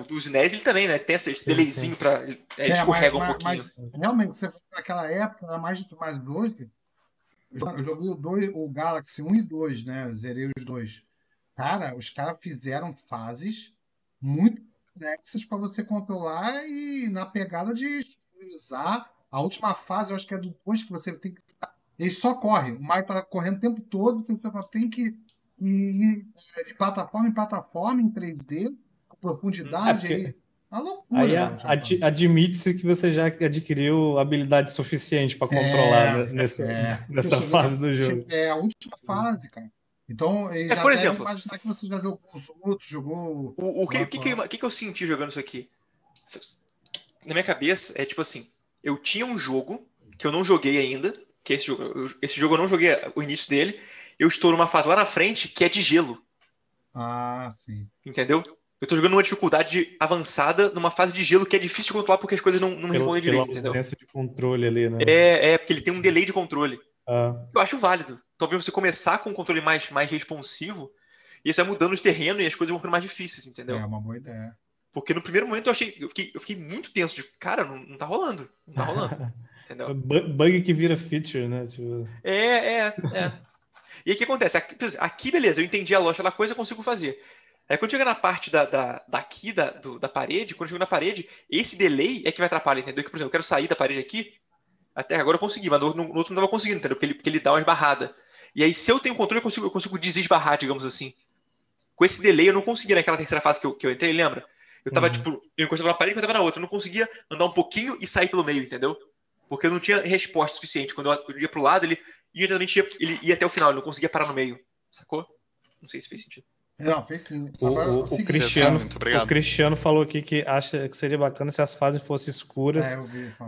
dos NES, ele também, né? Tem esse delayzinho pra... Ele escorrega um pouquinho. Mas realmente, você naquela época, era mais doido. Eu joguei o Galaxy 1 e 2, né? Zerei os dois. Cara, os caras fizeram fases muito complexas para você controlar e na pegada de usar. A última fase, eu acho que é do 2 que você tem que... Ele só corre. O Mario tá correndo o tempo todo, você só tem que ir de plataforma em plataforma, em 3D, com profundidade. Uma loucura. Aí admite-se que você já adquiriu habilidade suficiente para controlar nessa fase do jogo. É a última fase, cara. Então, ele já deve imaginar que você já jogou os outros, jogou... O que eu senti jogando isso aqui? Na minha cabeça, é tipo assim, eu tinha um jogo que eu não joguei ainda, que esse jogo eu não joguei o início dele, eu estou numa fase lá na frente que é de gelo. Ah, sim. Entendeu? Eu tô jogando numa dificuldade avançada, numa fase de gelo que é difícil de controlar porque as coisas não respondem direito, entendeu? Pela de controle ali, né? Porque ele tem um delay de controle. Eu acho válido. Talvez você começar com um controle mais responsivo, e isso vai mudando de terreno e as coisas vão ficando mais difíceis, entendeu? É uma boa ideia. Porque no primeiro momento eu fiquei muito tenso de, cara, não tá rolando. Não tá rolando. Entendeu? Bug que vira feature, né? Tipo... E aí o que acontece? Aqui, beleza, eu entendi a lógica da coisa, eu consigo fazer. Aí quando chega na parte da parede, quando eu chego na parede, esse delay é que vai atrapalhar, entendeu? Que, por exemplo, eu quero sair da parede aqui, até agora eu consegui, mas no outro não estava conseguindo, entendeu? Porque ele dá uma esbarrada. E aí, se eu tenho controle, eu consigo desesbarrar, digamos assim. Com esse delay, eu não conseguia naquela terceira fase que eu entrei, lembra? Eu tava, eu encostava na parede e eu tava na outra. Eu não conseguia andar um pouquinho e sair pelo meio, entendeu? Porque eu não tinha resposta suficiente. Quando eu ia pro lado, ele ia até o final. Ele não conseguia parar no meio. Sacou? Não sei se fez sentido. Não, fez sim. O Cristiano falou aqui que acha que seria bacana se as fases fossem escuras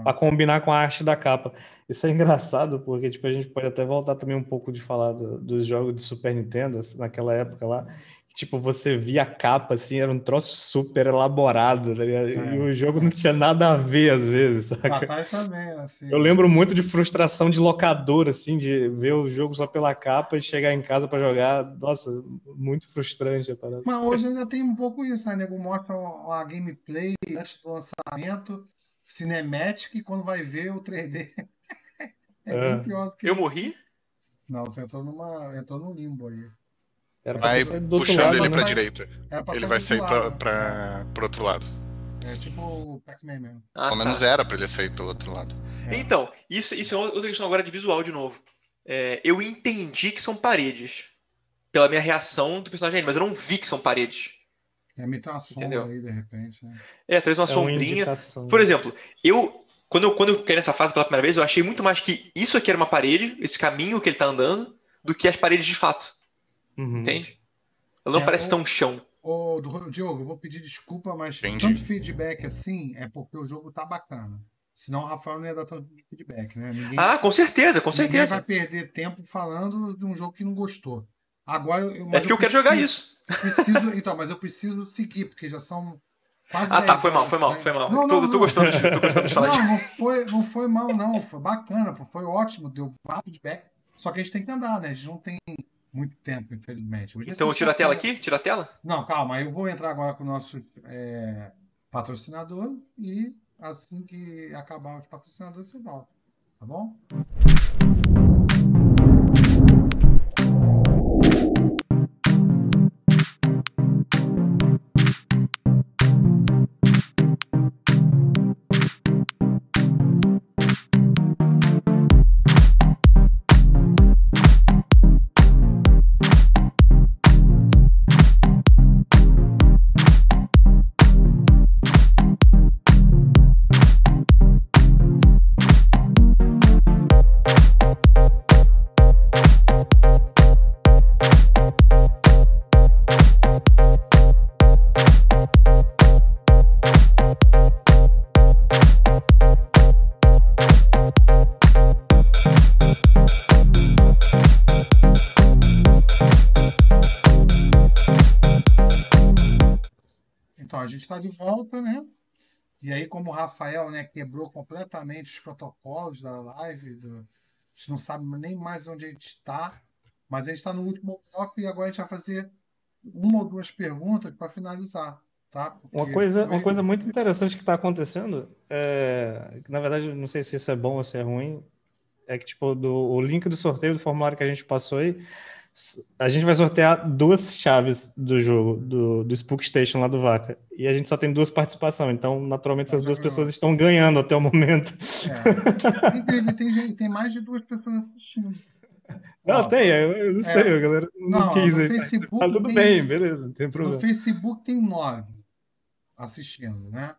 para combinar com a arte da capa. Isso é engraçado, porque tipo, a gente pode até voltar também um pouco de falar dos jogos de Super Nintendo, naquela época lá. Tipo, você via a capa, assim, era um troço super elaborado, tá ligado? E o jogo não tinha nada a ver, às vezes, saca? Também, assim. Eu lembro muito de frustração de locador, assim, de ver o jogo só pela capa e chegar em casa pra jogar. Nossa, muito frustrante a parada. Mas hoje ainda tem um pouco isso, né? O nego mostra a gameplay antes do lançamento, cinemática, e quando vai ver o 3D bem pior do que... Eu morri? Não, tu entrou no limbo aí. Vai puxando ele pra direita. Ele vai sair pro outro lado. É tipo o Pac-Man mesmo. Pelo menos era pra ele sair pelo outro lado. Então, isso é outra questão agora de visual de novo. Eu entendi que são paredes pela minha reação do personagem, mas eu não vi que são paredes. Me tem uma sombra aí, de repente. Né? Talvez uma sombrinha. Por exemplo, quando eu caí nessa fase pela primeira vez, eu achei muito mais que isso aqui era uma parede, esse caminho que ele tá andando, do que as paredes de fato. Entende? Ela não parece tão chão. Diogo, eu vou pedir desculpa, mas Entendi. tanto feedback assim é porque o jogo tá bacana. Senão o Rafael não ia dar tanto feedback, né? Com certeza, com Ninguém certeza. vai perder tempo falando de um jogo que não gostou. Agora, É porque eu quero jogar isso. Mas eu preciso seguir, porque já são quase 10 tá, foi mal. horas, né? Não, tô gostando de falar disso. Não foi mal, não. Foi bacana, pô, foi ótimo, deu feedback. Só que a gente tem que andar, né? A gente não tem muito tempo, infelizmente. Então eu tiro a tela aqui? Tira a tela? Não, calma. Eu vou entrar agora com o nosso patrocinador e assim que acabar o patrocinador, você volta. Tá bom? Então, a gente está de volta, né? E aí, como o Rafael, né, quebrou completamente os protocolos da live, a gente não sabe nem mais onde a gente está, mas a gente está no último bloco e agora a gente vai fazer uma ou duas perguntas para finalizar, tá? Porque Uma coisa muito interessante que está acontecendo, que, na verdade, não sei se isso é bom ou se é ruim, é que tipo, o link do sorteio do formulário que a gente passou aí, a gente vai sortear 2 chaves do jogo, do Spook Station lá do Vaca. E a gente só tem 2 participações, então naturalmente essas 2 pessoas estão ganhando até o momento. Tem mais de 2 pessoas assistindo. Não, eu não sei, a galera não quis. No Facebook tudo bem, beleza, não tem problema. No Facebook tem 9 assistindo, né?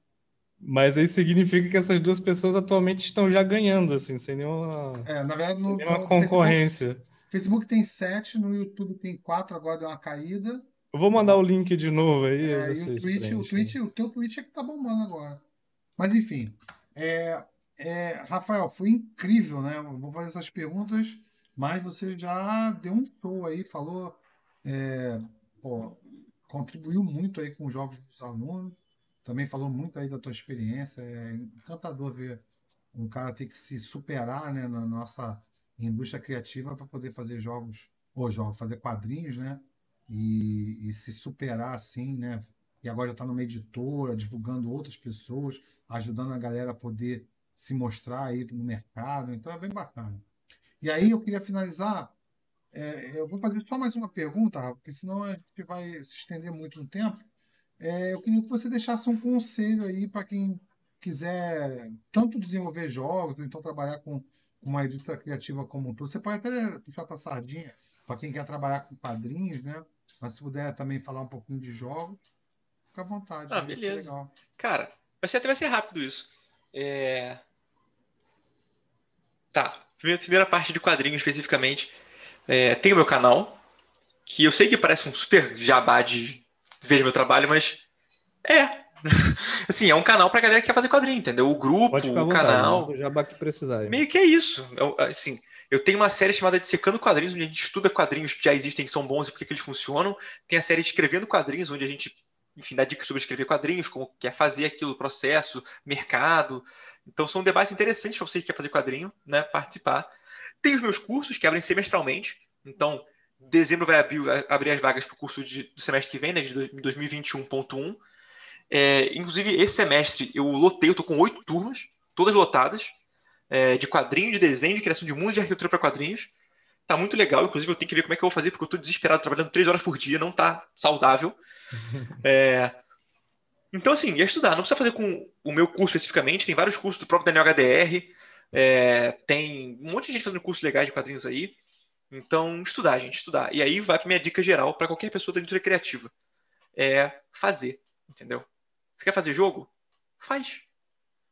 Mas aí significa que essas 2 pessoas atualmente estão já ganhando, assim, sem nenhuma, na verdade, sem nenhuma concorrência. Facebook tem 7, no YouTube tem 4, agora deu uma caída. Eu vou mandar o link de novo aí. E o teu Twitch é que tá bombando agora. Mas enfim, Rafael, foi incrível, né? Eu vou fazer essas perguntas, mas você já deu um show aí, falou, contribuiu muito aí com os jogos dos alunos, também falou muito aí da tua experiência. É encantador ver um cara ter que se superar, né, na nossa indústria criativa para poder fazer fazer quadrinhos, né? E se superar assim, né? E agora já está numa editora, divulgando outras pessoas, ajudando a galera a poder se mostrar aí no mercado. Então é bem bacana. E aí eu queria finalizar, eu vou fazer só mais uma pergunta, Rafa, porque senão a gente vai se estender muito no tempo. Eu queria que você deixasse um conselho aí para quem quiser tanto desenvolver jogos, ou então trabalhar com uma indústria criativa como um todo. Você pode até puxar para a sardinha para quem quer trabalhar com quadrinhos, né? Mas se puder também falar um pouquinho de jogos, fica à vontade. Beleza. Legal. Cara, vai ser rápido isso. Tá, primeira parte de quadrinhos especificamente. Tem o meu canal, que eu sei que parece um super jabá de ver meu trabalho, mas assim, é um canal pra galera que quer fazer quadrinho, entendeu? O grupo, o canal. O jabá que precisar. Meio que é isso. Assim, eu tenho uma série chamada Dissecando Quadrinhos, onde a gente estuda quadrinhos que já existem, que são bons e por que eles funcionam. Tem a série Escrevendo Quadrinhos, onde a gente, enfim, dá dicas sobre escrever quadrinhos, como quer fazer aquilo, processo, mercado. Então são debates interessantes para você que quer fazer quadrinho, né, participar. Tem os meus cursos, que abrem semestralmente. Então, dezembro vai abrir as vagas para o curso do semestre que vem, né, de 2021.1. Inclusive, esse semestre eu tô com 8 turmas, todas lotadas, de quadrinho, de desenho, de criação de mundo, de arquitetura para quadrinhos. Tá muito legal, inclusive eu tenho que ver como é que eu vou fazer, porque eu tô desesperado, trabalhando 3 horas por dia, não tá saudável. Então, assim, é estudar, não precisa fazer com o meu curso especificamente, tem vários cursos do próprio Daniel HDR, tem um monte de gente fazendo cursos legais de quadrinhos aí. Então, estudar, gente, estudar. E aí vai pra minha dica geral para qualquer pessoa da indústria criativa. Fazer, entendeu? Você quer fazer jogo? Faz.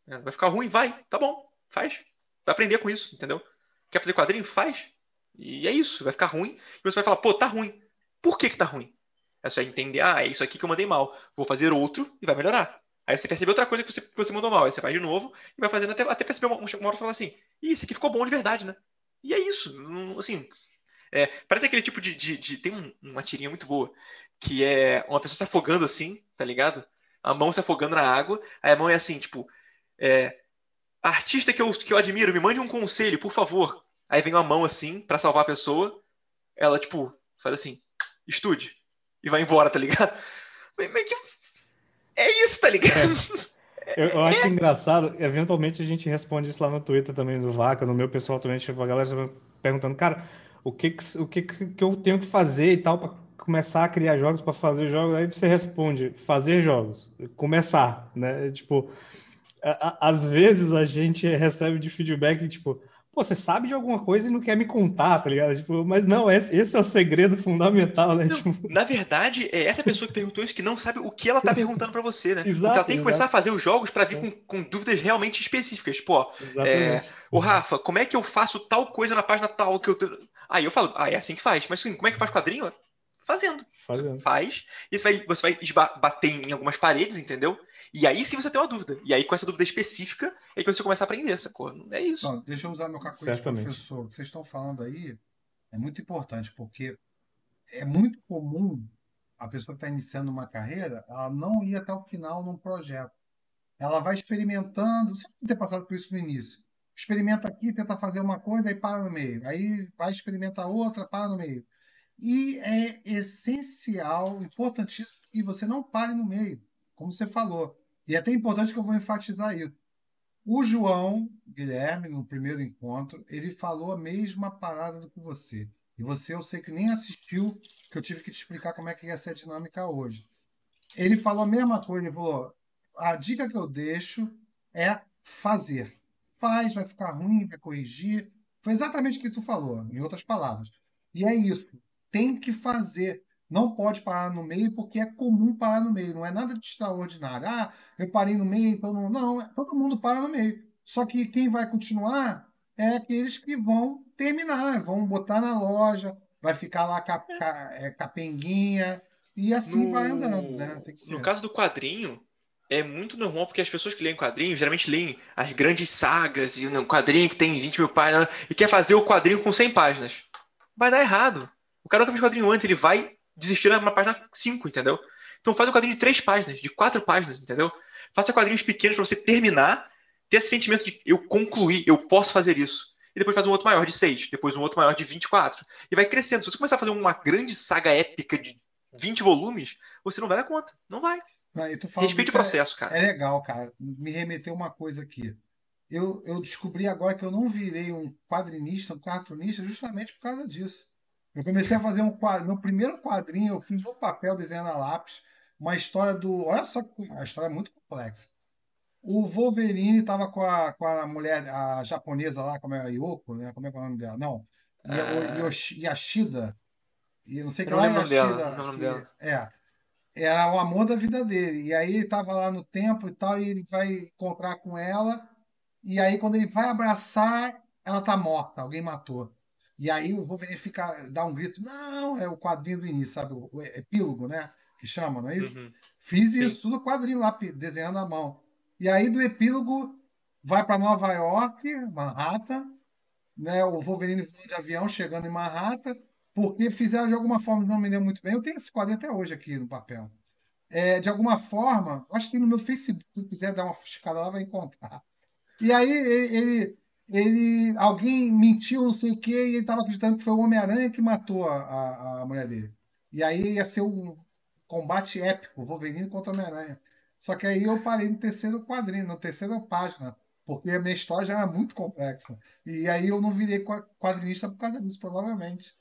Vai ficar ruim? Vai. Tá bom, faz. Vai aprender com isso, entendeu? Quer fazer quadrinho? Faz. E é isso, vai ficar ruim. E você vai falar, pô, tá ruim. por que tá ruim. É só entender, é isso aqui que eu mandei mal. Vou fazer outro e vai melhorar. Aí você percebe outra coisa que você mandou mal. Aí você faz de novo e vai fazendo até perceber uma hora e falar assim, isso aqui ficou bom de verdade, né? E é isso. Assim, parece aquele tipo tem uma tirinha muito boa, que é uma pessoa se afogando assim, tá ligado? A mão se afogando na água, aí a mão é assim, tipo, artista que eu admiro, me mande um conselho, por favor. Aí vem uma mão assim, pra salvar a pessoa, ela, tipo, faz assim, estude, e vai embora, tá ligado? Mas que... É isso, tá ligado? Eu acho engraçado, eventualmente a gente responde isso lá no Twitter também do Vaca, no meu pessoal também, tipo, a galera perguntando, cara, o que eu tenho que fazer e tal para começar a criar jogos, para fazer jogos? Aí você responde, fazer jogos, começar, né? Tipo, às vezes a gente recebe de feedback, tipo, pô, você sabe de alguma coisa e não quer me contar, tá ligado? Tipo, mas não, esse é o segredo fundamental, né? Não, tipo... Na verdade, é essa pessoa que perguntou isso que não sabe o que ela tá perguntando pra você, né? Exato, porque ela tem que começar a exato. fazer os jogos pra vir com dúvidas realmente específicas. Pô, Exatamente. ô Rafa, como é que eu faço tal coisa na página tal que eu... Aí eu falo, é assim que faz. Mas assim, como é que faz quadrinho? Fazendo. Você faz, e você vai bater em algumas paredes, entendeu? E aí sim você tem uma dúvida. E aí com essa dúvida específica é que você começa a aprender, sacou? É isso. Não, deixa eu usar meu cacuete de professor. O que vocês estão falando aí é muito importante, porque é muito comum a pessoa que está iniciando uma carreira, ela não ir até o final num projeto. Ela vai experimentando, você tem que ter passado por isso no início. Experimenta aqui, tenta fazer uma coisa, aí para no meio. Aí vai experimentar outra, para no meio. E é essencial, importantíssimo, que você não pare no meio, como você falou. E é até importante que eu vou enfatizar isso. O João Guilherme, no primeiro encontro, ele falou a mesma parada do que você. E você, eu sei que nem assistiu, que eu tive que te explicar como é que ia ser a dinâmica hoje. Ele falou a mesma coisa, ele falou, a dica que eu deixo é fazer. Faz, vai ficar ruim, vai corrigir. Foi exatamente o que tu falou, em outras palavras. E é isso, tem que fazer. Não pode parar no meio, porque é comum parar no meio. Não é nada de extraordinário. Eu parei no meio, então não, todo mundo para no meio. Só que quem vai continuar é aqueles que vão terminar, vão botar na loja, vai ficar lá capenguinha, e assim vai andando, né? Tem que ser. No caso do quadrinho, é muito normal, porque as pessoas que leem quadrinho geralmente leem as grandes sagas e um quadrinho que tem 20 mil páginas e quer fazer o quadrinho com 100 páginas. Vai dar errado. O cara nunca fez quadrinho antes, ele vai desistir na página 5, entendeu? Então faz um quadrinho de 3 páginas, de 4 páginas, entendeu? Faça quadrinhos pequenos para você terminar, ter esse sentimento de eu concluí, eu posso fazer isso. E depois faz um outro maior de 6, depois um outro maior de 24. E vai crescendo. Se você começar a fazer uma grande saga épica de 20 volumes, você não vai dar conta. Não vai. Respeite o processo, cara. É legal, cara. Me remeteu uma coisa aqui. Eu descobri agora que eu não virei um quadrinista, um cartunista, justamente por causa disso. Eu comecei a fazer meu primeiro quadrinho, eu fiz no papel, desenhando a lápis, uma história do... Olha só, a história é muito complexa. O Wolverine estava com a mulher, a japonesa lá, como é a Yoko, né? Como é o nome dela? Não. Yashida. E não sei que lá é Yashida. Não lembro dela. Era o amor da vida dele. E aí ele estava lá no templo e tal, e ele vai encontrar com ela. E aí, quando ele vai abraçar, ela tá morta, alguém matou. E aí o Wolverine dá um grito. Não, é o quadrinho do início, sabe? O epílogo, né? Que chama, não é isso? Uhum. Fiz isso, tudo quadrinho lá, desenhando à mão. E aí do epílogo vai para Nova York, Manhattan, né? O Wolverine de avião chegando em Manhattan, porque fizeram de alguma forma, não me lembro muito bem. Eu tenho esse quadrinho até hoje aqui no papel. De alguma forma, acho que no meu Facebook, se quiser dar uma fuscada lá, vai encontrar. E aí alguém mentiu, não sei o quê, e ele estava acreditando que foi o Homem-Aranha que matou a mulher dele. E aí ia ser um combate épico, Wolverine contra o Homem-Aranha. Só que aí eu parei no terceiro quadrinho, na terceira página, porque a minha história já era muito complexa. E aí eu não virei quadrinista por causa disso, provavelmente.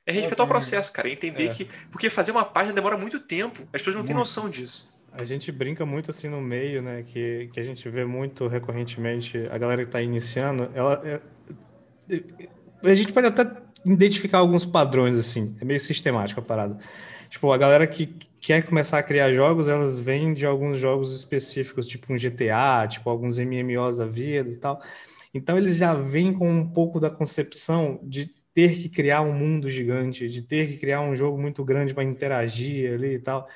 É respeitar o processo, cara. Entender que... Porque fazer uma página demora muito tempo. As pessoas não têm noção disso. A gente brinca muito assim no meio, né? Que a gente vê muito recorrentemente a galera que está iniciando. A gente pode até identificar alguns padrões, assim. É meio sistemático a parada. Tipo, a galera que quer começar a criar jogos, elas vêm de alguns jogos específicos, tipo um GTA, tipo alguns MMOs da vida e tal. Então, eles já vêm com um pouco da concepção de ter que criar um mundo gigante, de ter que criar um jogo muito grande para interagir ali e tal.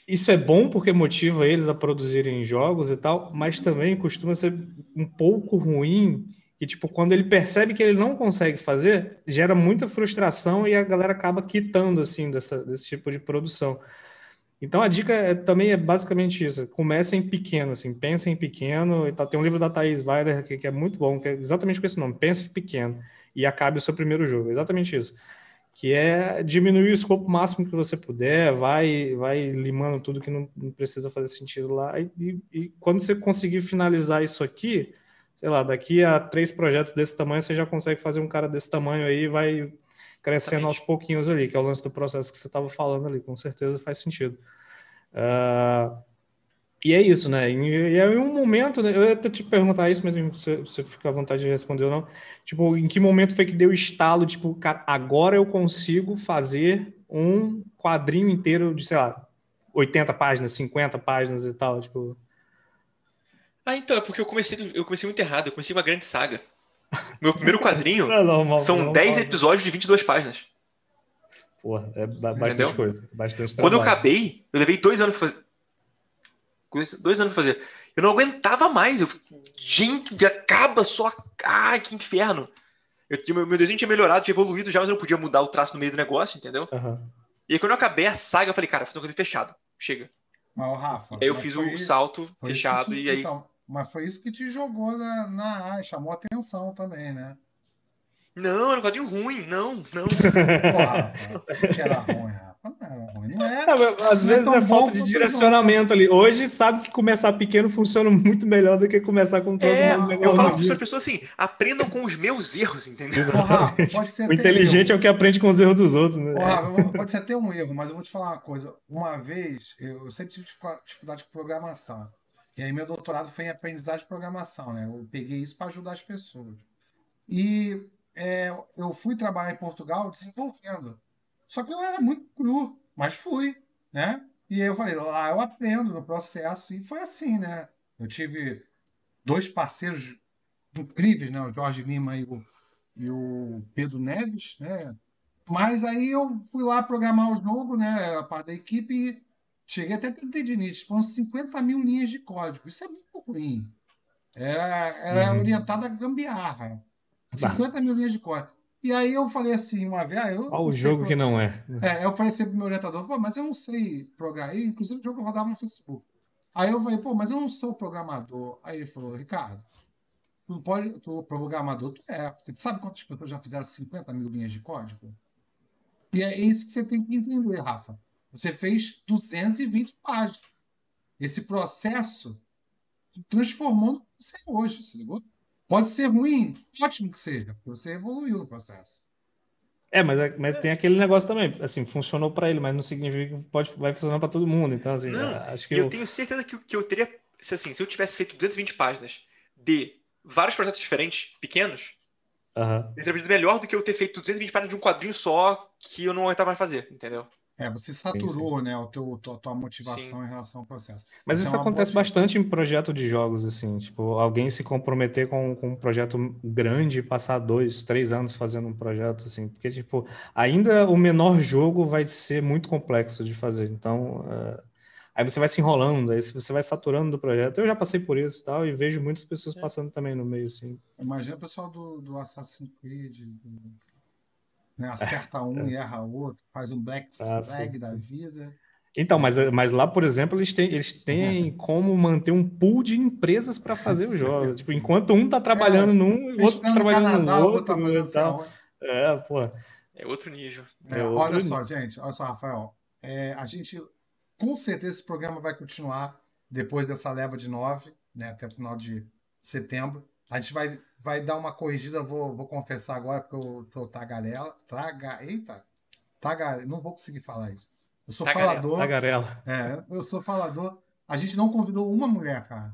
Isso é bom porque motiva eles a produzirem jogos e tal, mas também costuma ser um pouco ruim que, tipo, quando ele percebe que ele não consegue fazer, gera muita frustração e a galera acaba quitando, assim, desse tipo de produção. Então a dica também é basicamente isso, comecem pequeno, assim, pensem em pequeno, e tem um livro da Thaís Weiler que é muito bom, que é exatamente com esse nome, pense pequeno, e acabe o seu primeiro jogo, exatamente isso. Que é diminuir o escopo máximo que você puder, vai limando tudo que não precisa fazer sentido lá, e quando você conseguir finalizar isso aqui, sei lá, daqui a 3 projetos desse tamanho, você já consegue fazer um cara desse tamanho aí, vai crescendo aos pouquinhos ali, que é o lance do processo que você estava falando ali, com certeza faz sentido. E é isso, né? E é um momento, né? Eu ia até te perguntar isso, mas você fica à vontade de responder ou não. Tipo, em que momento foi que deu o estalo, tipo, cara, agora eu consigo fazer um quadrinho inteiro de, sei lá, 80 páginas, 50 páginas e tal, tipo... Então, é porque eu comecei muito errado, eu comecei uma grande saga. Meu primeiro quadrinho são 10 episódios de 22 páginas. Porra, é bastante coisa, bastante trabalho. Quando eu acabei, eu levei 2 anos pra fazer. 2 anos pra fazer. Eu não aguentava mais. Gente, acaba só. Ai, que inferno. Meu desenho tinha melhorado, tinha evoluído já, mas eu não podia mudar o traço no meio do negócio, entendeu? E aí, quando eu acabei a saga, eu falei, cara, eu tô com fechado. Chega. Mas, Rafa, e aí eu fiz o salto fechado e aí. Então, mas foi isso que te jogou na área, chamou atenção também, né? Não, era um quadrinho ruim, não. Pô, Rafa, que era ruim, Rafa. Não é. Às vezes é falta de direcionamento ali. Hoje sabe que começar pequeno funciona muito melhor do que começar com todos os eu falo para as pessoas assim, aprendam com os meus erros, entendeu? Pode ser o inteligente é o que aprende com os erros dos outros, né? Pode ser até um erro, mas eu vou te falar uma coisa. Uma vez, eu sempre tive dificuldade com programação. E aí meu doutorado foi em aprendizagem de programação, né? Eu peguei isso para ajudar as pessoas. E eu fui trabalhar em Portugal desenvolvendo. Só que eu era muito cru, mas fui, né? E aí eu falei, lá eu aprendo no processo. E foi assim, né? Eu tive 2 parceiros incríveis, né? O Jorge Lima e o Pedro Neves, né? Mas aí eu fui lá programar o jogo, né? Era parte da equipe e cheguei até a ter tendinite. Foram 50 mil linhas de código. Isso é muito ruim. Era orientado a gambiarra. 50 mil linhas de código. E aí eu falei assim, uma vez... Olha o jogo que não é. Eu falei sempre pro meu orientador, mas eu não sei programar. E, inclusive o jogo rodava no Facebook. Aí eu falei, mas eu não sou programador. Aí ele falou, Ricardo, tu programador, tu é. Porque tu sabe quantas pessoas já fizeram 50 mil linhas de código? E é isso que você tem que entender, Rafa. Você fez 220 páginas. Esse processo transformou no que você é hoje, se ligou? Pode ser ruim, ótimo que seja, porque você evoluiu no processo. Mas tem aquele negócio também, assim, funcionou para ele, mas não significa que vai funcionar para todo mundo. Então, assim, acho que eu tenho certeza que eu teria, se eu tivesse feito 220 páginas de vários projetos diferentes, pequenos, eu teria aprendido melhor do que eu ter feito 220 páginas de um quadrinho só que eu não aguentava mais fazer, entendeu? Você saturou, né, a tua motivação em relação ao processo. Mas isso acontece bastante em projeto de jogos, assim, tipo, alguém se comprometer com um projeto grande e passar 2, 3 anos fazendo um projeto, assim, porque, tipo, ainda o menor jogo vai ser muito complexo de fazer, então, aí você vai se enrolando, aí você vai saturando do projeto. Eu já passei por isso e tal, e vejo muitas pessoas passando também no meio, assim. Imagina o pessoal do Assassin's Creed... Né? Acerta um e erra outro, faz um Black Flag da vida. Então, mas lá, por exemplo, eles têm como manter um pool de empresas para fazer o jogo. Tipo, enquanto um tá trabalhando num, o outro tá trabalhando no outro. É outro nível. Olha só, gente, olha só, Rafael. A gente, com certeza, esse programa vai continuar depois dessa leva de 9, né, até o final de setembro. A gente vai dar uma corrigida, vou confessar agora, porque eu tô tagarela. Não vou conseguir falar isso. Eu sou falador. Tagarela. Eu sou falador. A gente não convidou uma mulher, cara.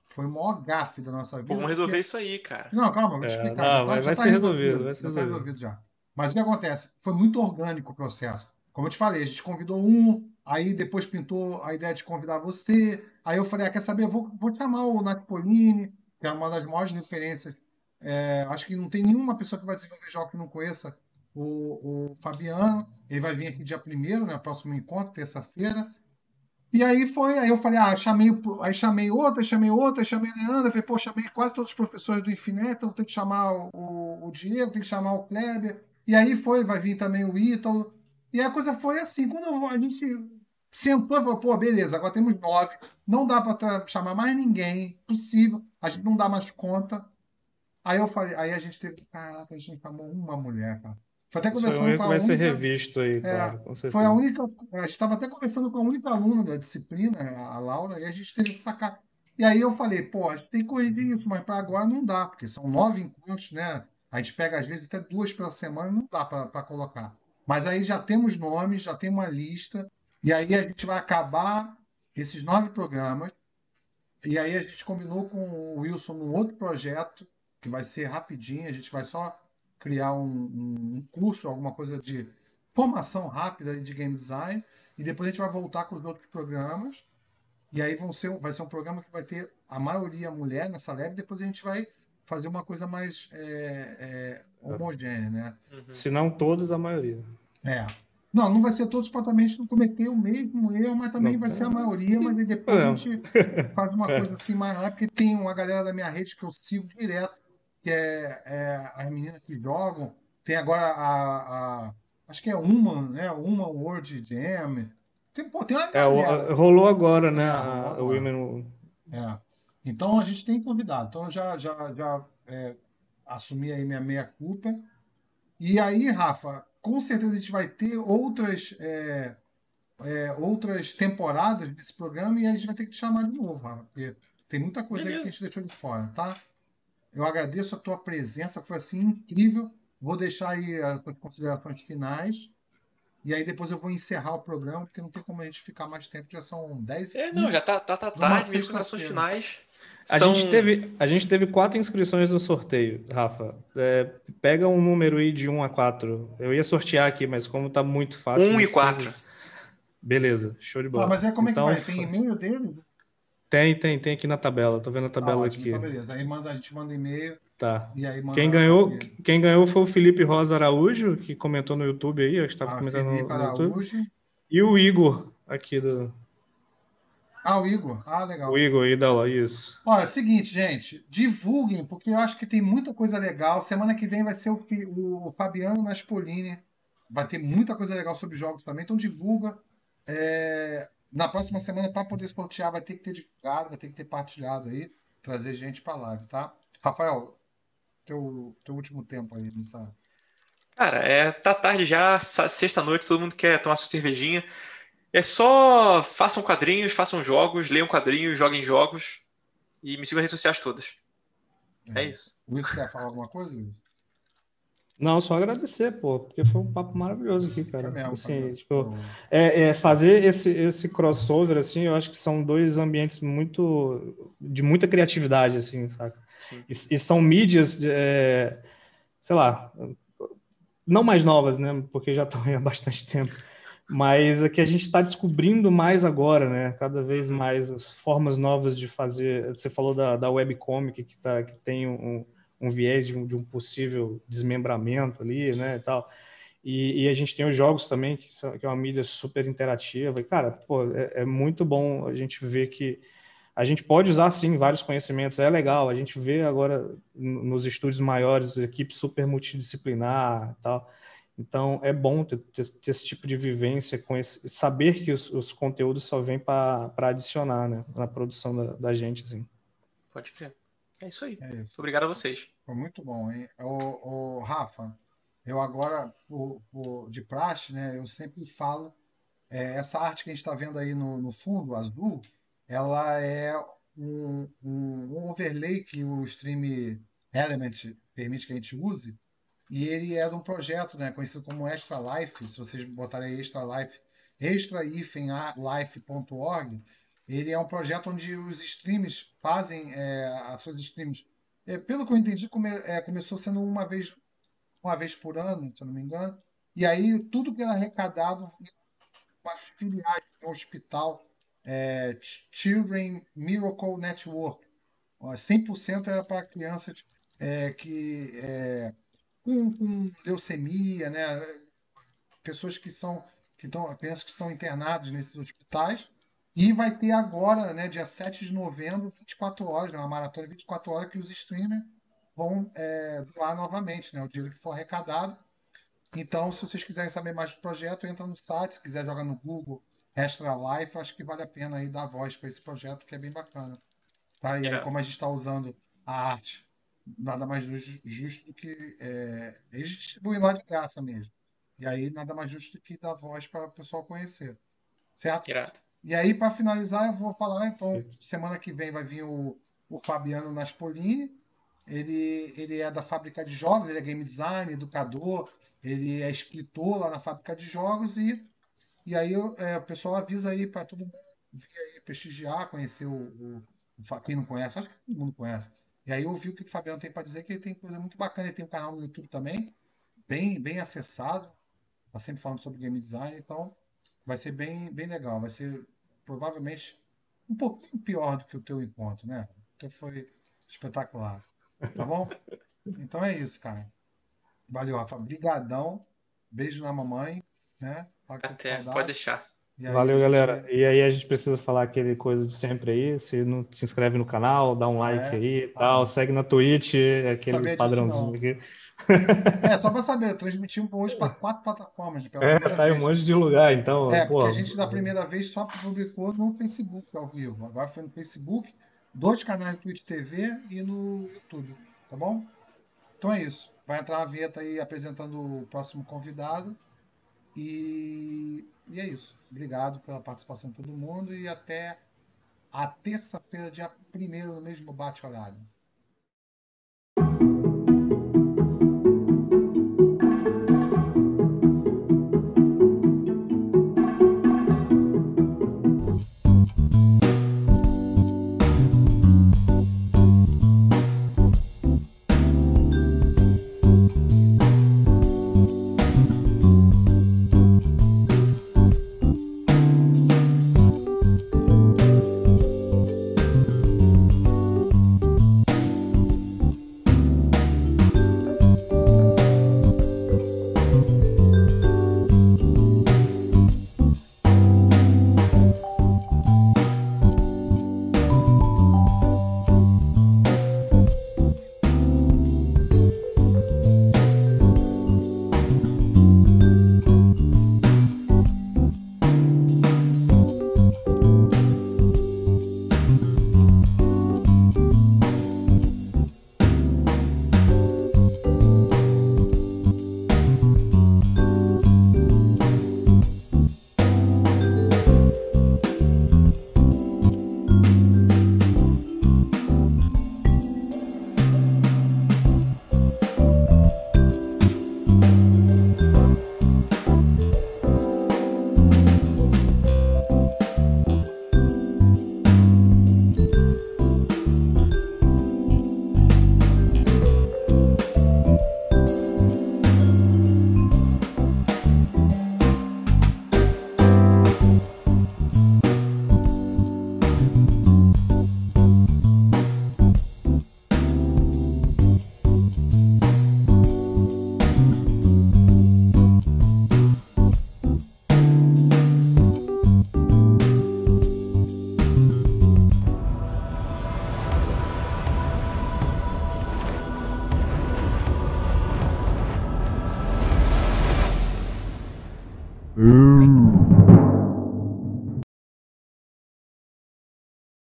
Foi o maior gafe da nossa vida. Vamos resolver isso aí, cara. Não, calma, vou te explicar. Vai ser resolvido. Vai ser resolvido já. Mas o que acontece? Foi muito orgânico o processo. Como eu te falei, a gente convidou um, aí depois pintou a ideia de convidar você. Aí eu falei, quer saber? Vou chamar o Nath Polini, que é uma das maiores referências Acho que não tem nenhuma pessoa que vai desenvolver jogo que não conheça o Fabiano. Ele vai vir aqui dia 1º, né? Próximo encontro, terça-feira. E aí eu falei, chamei outra, chamei o Leandro, falei, pô, chamei quase todos os professores do Infinet, então tem que chamar o Diego, tem que chamar o Kleber. E aí vai vir também o Ítalo. E a coisa foi assim, quando a gente sentou e falou, pô, beleza, agora temos 9, não dá para chamar mais ninguém, possível, a gente não dá mais conta. Aí eu falei, aí a gente teve, caraca, a gente chamou uma mulher, cara. Foi até Isso foi o conversando único com que a vai ser única. revisto aí, claro, com Foi a certeza. única. A gente estava até conversando com a única aluna da disciplina, a Laura, e a gente teve que sacar. E aí eu falei, pô, a gente tem que corrigir isso, mas para agora não dá, porque são 9 encontros, né? A gente pega às vezes até 2 pela semana, não dá para colocar. Mas aí já temos nomes, já tem uma lista, e aí a gente vai acabar esses 9 programas, e aí a gente combinou com o Wilson num outro projeto, que vai ser rapidinho, a gente vai só criar um curso, alguma coisa de formação rápida de game design, e depois a gente vai voltar com os outros programas, e aí vai ser um programa que vai ter a maioria mulher nessa lab, e depois a gente vai fazer uma coisa mais homogênea, né? Se não todos, a maioria. Não vai ser todos para também a gente não cometer o mesmo erro, mas também vai ser a maioria, mas aí depois a gente faz uma coisa assim mais rápida, porque tem uma galera da minha rede que eu sigo direto, que é as meninas que jogam. Tem agora acho que é uma, né? Uma World Jam. Tem uma galera. Rolou agora, né? Rolou agora. O Women. Então a gente tem convidado. Então eu já assumi aí minha meia-culpa. E aí, Rafa, com certeza a gente vai ter outras temporadas desse programa e a gente vai ter que te chamar de novo, Rafa, porque tem muita coisa aí que a gente deixou de fora, tá? Eu agradeço a tua presença, foi assim incrível. Vou deixar aí as tuas considerações finais e aí depois eu vou encerrar o programa, porque não tem como a gente ficar mais tempo, já são 10h15. Não, já tá tarde, minhas considerações finais. A gente teve 4 inscrições no sorteio, Rafa. Pega um número aí de 1 a 4. Eu ia sortear aqui, mas como tá muito fácil... 1 e 4. Beleza, show de bola. Mas aí como então, é que vai? Tem e-mail dele? Tem aqui na tabela. Tô vendo a tabela ótimo, aqui. Então beleza, aí a gente manda e-mail. Tá. E aí manda quem ganhou foi o Felipe Rosa Araújo, que comentou no YouTube aí. Eu estava comentando Felipe no YouTube. Araújo. E o Igor, aqui do... o Igor. Legal. O Igor aí da lá, isso. Olha, é o seguinte, gente, divulguem, porque eu acho que tem muita coisa legal. Semana que vem vai ser o Fabiano Naspolini. Vai ter muita coisa legal sobre jogos também, então divulga. Na próxima semana, para poder sortear, vai ter que ter divulgado, vai ter que ter partilhado aí, trazer gente para live, tá? Rafael, teu último tempo aí nessa... Cara, tá tarde já, sexta-noite, todo mundo quer tomar sua cervejinha. É só façam quadrinhos, façam jogos, leiam quadrinhos, joguem jogos e me sigam nas redes sociais todas. É isso. O Wilson quer falar alguma coisa, Wilson? Não, só agradecer, pô, porque foi um papo maravilhoso aqui, cara. Mesmo, assim, fazer esse crossover, assim, eu acho que são 2 ambientes de muita criatividade, assim, saca? E são mídias, sei lá, não mais novas, né, porque já estão há bastante tempo, mas que a gente está descobrindo mais agora, né, cada vez mais as formas novas de fazer. Você falou da webcomic, que tem um viés de um possível desmembramento ali, né, e tal. E a gente tem os jogos também, que é uma mídia super interativa. E, cara, pô, é muito bom a gente ver que a gente pode usar, sim, vários conhecimentos. É legal, a gente vê agora nos estúdios maiores, equipe super multidisciplinar e tal. Então, é bom ter esse tipo de vivência, saber que os conteúdos só vêm para adicionar, né, na produção da gente, assim. Pode crer. É isso aí. É isso. Obrigado a vocês. Foi muito bom, hein? Rafa, eu agora, de praxe, né, eu sempre falo, essa arte que a gente está vendo aí no fundo, azul, ela é um overlay que o Stream Element permite que a gente use, e ele é de um projeto, né, conhecido como Extra Life. Se vocês botarem aí Extra Life, extra-life.org, ele é um projeto onde os streams fazem as suas streams. Pelo que eu entendi, começou sendo uma vez por ano, se eu não me engano, e aí tudo que era arrecadado com as filiais do hospital Children Miracle Network. 100% era para crianças com leucemia, né? Pessoas crianças que estão internadas nesses hospitais. E vai ter agora, né, dia 7 de novembro, 24 horas, né, uma maratona de 24 horas que os streamers vão doar novamente, né, o dinheiro que for arrecadado. Então, se vocês quiserem saber mais do projeto, entra no site, se quiser jogar no Google Extra Life, acho que vale a pena aí dar voz para esse projeto, que é bem bacana. Tá? E aí, como a gente está usando a arte, nada mais justo do que eles distribuem lá de graça mesmo. E aí, nada mais justo do que dar voz para o pessoal conhecer. Certo? Irado. E aí, para finalizar, eu vou falar, então, semana que vem vai vir o Fabiano Naspolini. Ele é da Fábrica de Jogos, ele é game design, educador, ele é escritor lá na Fábrica de Jogos. E aí o pessoal avisa aí para todo mundo vir aí prestigiar, conhecer quem não conhece, acho que todo mundo conhece. E aí eu ouvi o que o Fabiano tem para dizer, que ele tem coisa muito bacana, ele tem um canal no YouTube também, bem acessado, está sempre falando sobre game design, então vai ser bem legal, vai ser provavelmente um pouquinho pior do que o teu encontro, né? Então foi espetacular. Tá bom? Então é isso, cara. Valeu, Rafa. Brigadão. Beijo na mamãe, né? Até, pode deixar. Valeu, galera. E aí a gente precisa falar aquele coisa de sempre aí. Se não se inscreve no canal, dá um like aí e tal. Segue na Twitch, aquele padrãozinho aqui. Só para saber, eu transmiti hoje para 4 plataformas. Tá em um monte de lugar, então. Porque a gente da primeira vez só publicou no Facebook ao vivo. Agora foi no Facebook, 2 canais do Twitch TV e no YouTube. Tá bom? Então é isso. Vai entrar a vinheta aí apresentando o próximo convidado. E é isso. Obrigado pela participação de todo mundo e até a terça-feira, dia 1º, no mesmo bate-horário. Ooh.